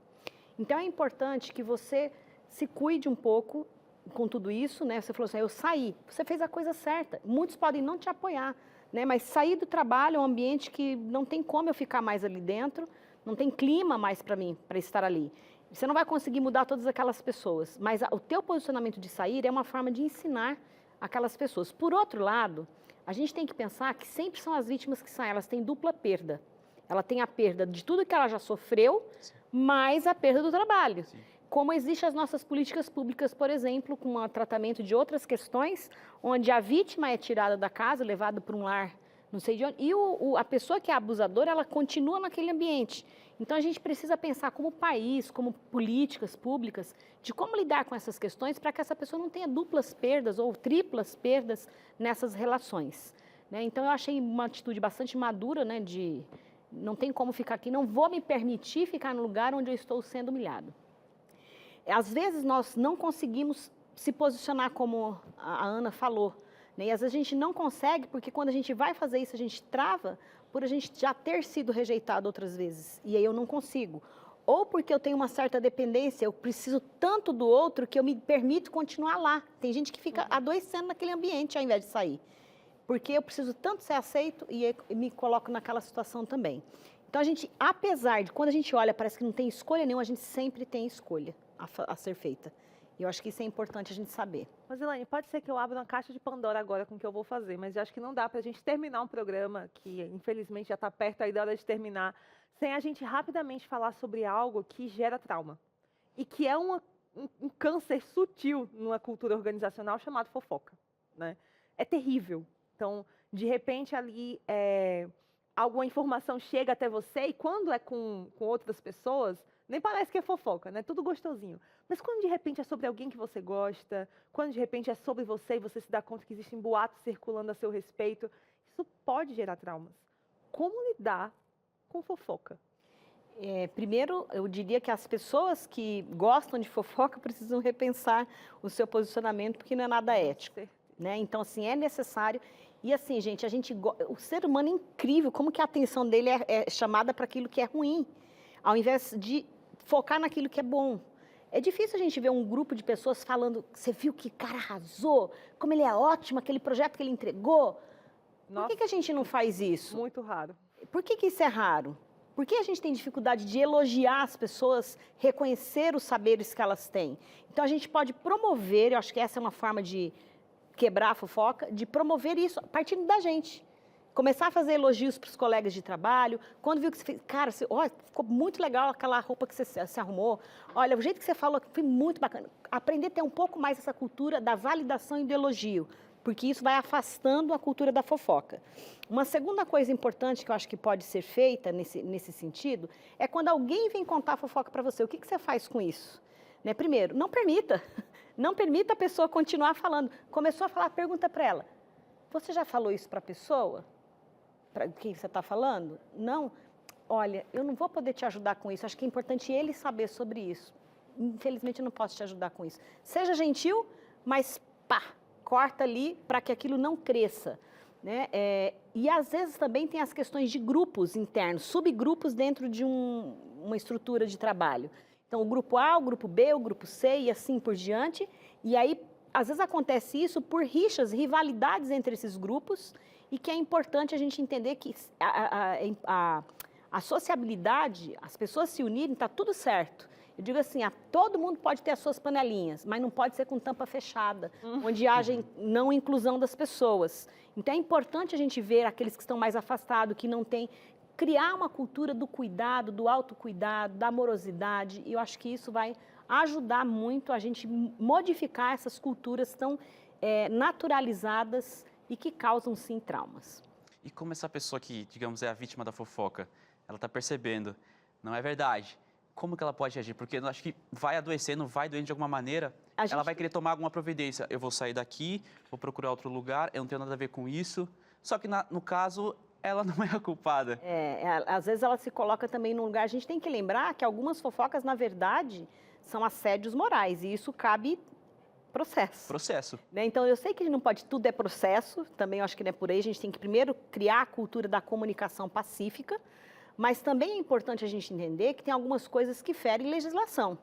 Então, é importante que você se cuide um pouco com tudo isso, né? Você falou assim, eu saí, você fez a coisa certa. Muitos podem não te apoiar, né? Mas sair do trabalho é um ambiente que não tem como eu ficar mais ali dentro, não tem clima mais para mim, para estar ali. Você não vai conseguir mudar todas aquelas pessoas, mas o teu posicionamento de sair é uma forma de ensinar aquelas pessoas. Por outro lado, a gente tem que pensar que sempre são as vítimas que saem, elas têm dupla perda. Ela tem a perda de tudo que ela já sofreu, mais a perda do trabalho. Sim. Como existem as nossas políticas públicas, por exemplo, com o tratamento de outras questões, onde a vítima é tirada da casa, levada para um lar, não sei de onde, e a pessoa que é abusadora, ela continua naquele ambiente. Então, a gente precisa pensar como país, como políticas públicas, de como lidar com essas questões para que essa pessoa não tenha duplas perdas ou triplas perdas nessas relações. Né? Então, eu achei uma atitude bastante madura, né, de não tem como ficar aqui, não vou me permitir ficar no lugar onde eu estou sendo humilhado. Às vezes, nós não conseguimos se posicionar como a Ana falou, né? E às vezes a gente não consegue, porque quando a gente vai fazer isso, a gente trava por a gente já ter sido rejeitado outras vezes, e aí eu não consigo. Ou porque eu tenho uma certa dependência, eu preciso tanto do outro que eu me permito continuar lá. Tem gente que fica adoecendo naquele ambiente ao invés de sair. Porque eu preciso tanto ser aceito e me coloco naquela situação também. Então, a gente, apesar de, quando a gente olha, parece que não tem escolha nenhuma, a gente sempre tem escolha a ser feita. E eu acho que isso é importante a gente saber. Mas, Elaine, pode ser que eu abra uma caixa de Pandora agora com o que eu vou fazer, mas eu acho que não dá para a gente terminar um programa que, infelizmente, já está perto aí da hora de terminar, sem a gente rapidamente falar sobre algo que gera trauma. E que é um câncer sutil numa cultura organizacional chamado fofoca. Né? É terrível. Então, de repente, ali, alguma informação chega até você e quando é com outras pessoas, nem parece que é fofoca, né? Tudo gostosinho. Mas quando de repente é sobre alguém que você gosta, quando de repente é sobre você e você se dá conta que existem boatos circulando a seu respeito, isso pode gerar traumas. Como lidar com fofoca? Primeiro, eu diria que as pessoas que gostam de fofoca precisam repensar o seu posicionamento, porque não é nada ético. Né? Então, assim, é necessário. E assim, gente, o ser humano é incrível, como que a atenção dele é chamada para aquilo que é ruim, ao invés de focar naquilo que é bom. É difícil a gente ver um grupo de pessoas falando, você viu que cara arrasou, como ele é ótimo, aquele projeto que ele entregou. Nossa, por que a gente não faz isso? Muito raro. Por que isso é raro? Por que a gente tem dificuldade de elogiar as pessoas, reconhecer os saberes que elas têm? Então, a gente pode promover, eu acho que essa é uma forma de quebrar a fofoca, de promover isso partindo da gente. Começar a fazer elogios para os colegas de trabalho. Quando viu que você fez, cara, ficou muito legal aquela roupa que você se arrumou. Olha, o jeito que você falou foi muito bacana. Aprender a ter um pouco mais essa cultura da validação e do elogio, porque isso vai afastando a cultura da fofoca. Uma segunda coisa importante que eu acho que pode ser feita nesse sentido é quando alguém vem contar a fofoca para você. O que você faz com isso? Né? Primeiro, não permita. Não permita a pessoa continuar falando. Começou a falar, pergunta para ela. Você já falou isso para a pessoa? Para quem você está falando? Não? Olha, eu não vou poder te ajudar com isso. Acho que é importante ele saber sobre isso. Infelizmente, eu não posso te ajudar com isso. Seja gentil, mas pá, corta ali para que aquilo não cresça. Né? E às vezes também tem as questões de grupos internos, subgrupos dentro de uma estrutura de trabalho. Então, o grupo A, o grupo B, o grupo C e assim por diante. E aí, às vezes acontece isso por rixas, rivalidades entre esses grupos e que é importante a gente entender que a sociabilidade, as pessoas se unirem, está tudo certo. Eu digo assim, todo mundo pode ter as suas panelinhas, mas não pode ser com tampa fechada, onde haja não inclusão das pessoas. Então, é importante a gente ver aqueles que estão mais afastados, que não têm, criar uma cultura do cuidado, do autocuidado, da amorosidade, e eu acho que isso vai ajudar muito a gente modificar essas culturas tão naturalizadas e que causam, sim, traumas. E como essa pessoa que, digamos, é a vítima da fofoca, ela está percebendo, não é verdade? Como que ela pode agir? Porque eu acho que vai adoecendo, vai doendo de alguma maneira, ela vai querer tomar alguma providência. Eu vou sair daqui, vou procurar outro lugar, eu não tenho nada a ver com isso. Só que, no caso, ela não é a culpada. Às vezes ela se coloca também num lugar... A gente tem que lembrar que algumas fofocas, na verdade, são assédios morais. E isso cabe processo. Né? Então, eu sei que não pode... Tudo é processo. Também eu acho que não é por aí. A gente tem que primeiro criar a cultura da comunicação pacífica. Mas também é importante a gente entender que tem algumas coisas que ferem legislação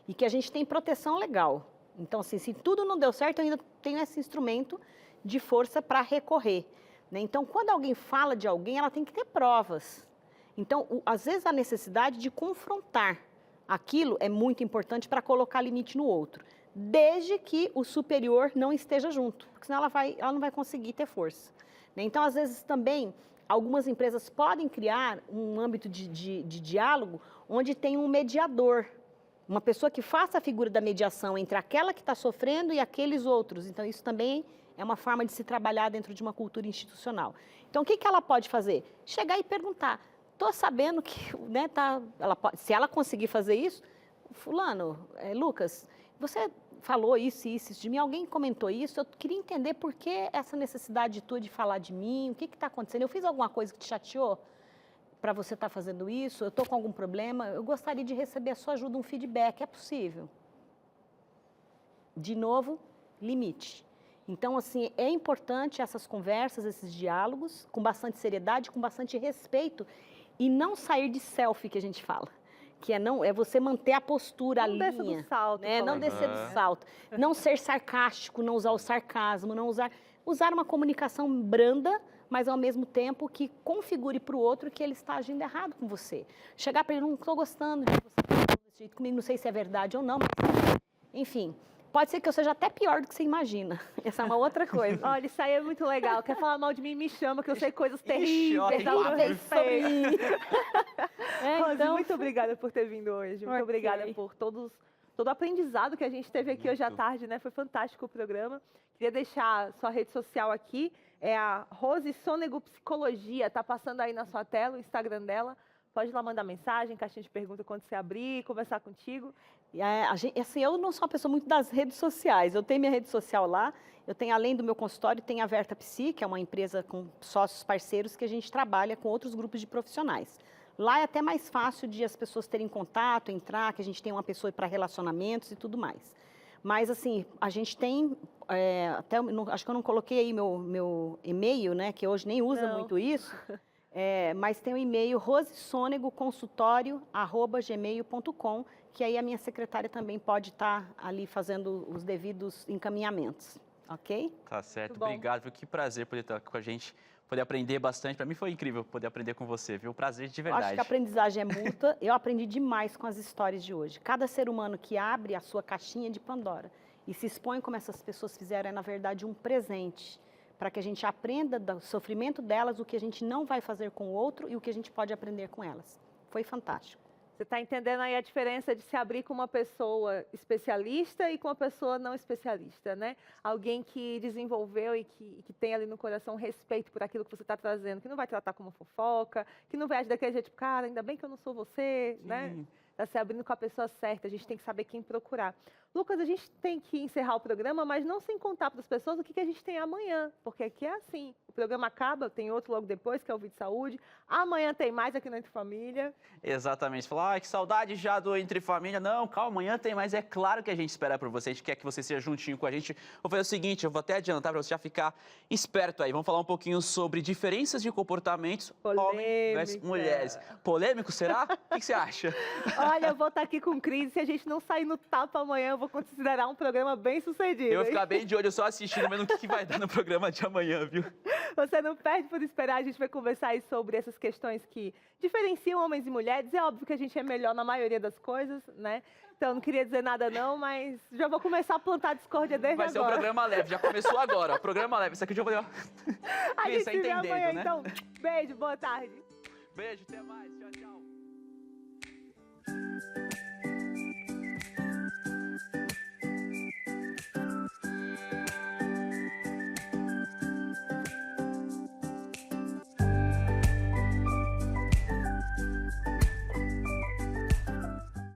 e que a gente tem proteção legal. Então, assim, se tudo não deu certo, eu ainda tenho esse instrumento de força para recorrer. Né? Então, quando alguém fala de alguém, ela tem que ter provas. Então, às vezes, a necessidade de confrontar aquilo é muito importante para colocar limite no outro, desde que o superior não esteja junto, porque senão ela não vai conseguir ter força. Né? Então, às vezes, também... Algumas empresas podem criar um âmbito de diálogo onde tem um mediador, uma pessoa que faça a figura da mediação entre aquela que está sofrendo e aqueles outros. Então, isso também é uma forma de se trabalhar dentro de uma cultura institucional. Então, o que ela pode fazer? Chegar e perguntar, estou sabendo que, né, se ela conseguir fazer isso, fulano, Lucas, você... falou isso e isso de mim, alguém comentou isso, eu queria entender por que essa necessidade tua de falar de mim, o que está acontecendo, eu fiz alguma coisa que te chateou para você estar fazendo isso, eu estou com algum problema, eu gostaria de receber a sua ajuda, um feedback, é possível? De novo, limite. Então, assim, é importante essas conversas, esses diálogos, com bastante seriedade, com bastante respeito, e não sair de selfie, que a gente fala. Que é você manter a postura, a linha. Não descer do salto. Né? Não descer do salto. Não ser sarcástico, não usar o sarcasmo, não usar uma comunicação branda, mas ao mesmo tempo que configure para o outro que ele está agindo errado com você. Chegar para ele, não estou gostando de você desse jeito comigo, não sei se é verdade ou não, mas enfim... Pode ser que eu seja até pior do que você imagina. Essa é uma outra coisa. Olha, isso aí é muito legal. Quer falar mal de mim, me chama, que eu sei coisas terríveis. Sobre mim. Rose, muito obrigada por ter vindo hoje. Muito obrigada por todo o aprendizado que a gente teve aqui hoje à tarde, né? Foi fantástico o programa. Queria deixar sua rede social aqui. É a Rose Sônego Psicologia. Tá passando aí na sua tela o Instagram dela. Pode ir lá mandar mensagem, caixinha de pergunta quando você abrir, conversar contigo. Assim, eu não sou uma pessoa muito das redes sociais. Eu tenho minha rede social lá. Eu tenho, além do meu consultório, tem a Verta Psi, que é uma empresa com sócios parceiros que a gente trabalha com outros grupos de profissionais. Lá é até mais fácil de as pessoas terem contato, entrar, que a gente tem uma pessoa para relacionamentos e tudo mais. Mas, assim, a gente tem... acho que eu não coloquei aí meu e-mail, né? Que hoje nem usa muito isso. Mas tem o e-mail rosesonegoconsultorio@gmail.com, que aí a minha secretária também pode estar ali fazendo os devidos encaminhamentos, ok? Tá certo, obrigado, viu? Que prazer poder estar com a gente, poder aprender bastante. Para mim foi incrível poder aprender com você, viu? Prazer de verdade. Eu acho que a aprendizagem é mútua. Eu aprendi demais com as histórias de hoje. Cada ser humano que abre a sua caixinha de Pandora e se expõe como essas pessoas fizeram é, na verdade, um presente para que a gente aprenda do sofrimento delas, o que a gente não vai fazer com o outro e o que a gente pode aprender com elas. Foi fantástico. Você está entendendo aí a diferença de se abrir com uma pessoa especialista e com uma pessoa não especialista, né? Alguém que desenvolveu e que tem ali no coração respeito por aquilo que você está trazendo, que não vai tratar como fofoca, que não vai agir daquele jeito, cara, ainda bem que eu não sou você, né? Está se abrindo com a pessoa certa, a gente tem que saber quem procurar. Lucas, a gente tem que encerrar o programa, mas não sem contar para as pessoas o que a gente tem amanhã, porque aqui é assim, o programa acaba, tem outro logo depois, que é o Vídeo Saúde, amanhã tem mais aqui no Entre Família. Exatamente, falar, que saudade já do Entre Família. Não, calma, amanhã tem mais, é claro que a gente espera por você, a gente quer que você seja juntinho com a gente. Vou fazer o seguinte, eu vou até adiantar para você já ficar esperto aí, vamos falar um pouquinho sobre diferenças de comportamentos homens versus mulheres. Polêmico, será? O que você acha? Olha, eu vou estar aqui com crise, se a gente não sair no tapa amanhã, eu vou considerar um programa bem sucedido. Eu vou ficar bem de olho só assistindo, vendo o que vai dar no programa de amanhã, viu? Você não perde por esperar, a gente vai conversar aí sobre essas questões que diferenciam homens e mulheres. É óbvio que a gente é melhor na maioria das coisas, né? Então, não queria dizer nada não, mas já vou começar a plantar discórdia desde agora. Vai ser um programa leve, já começou agora, ó, programa leve. Isso aqui eu já vou a gente se vê amanhã, né? então. Beijo, boa tarde. Beijo, até mais, tchau, tchau.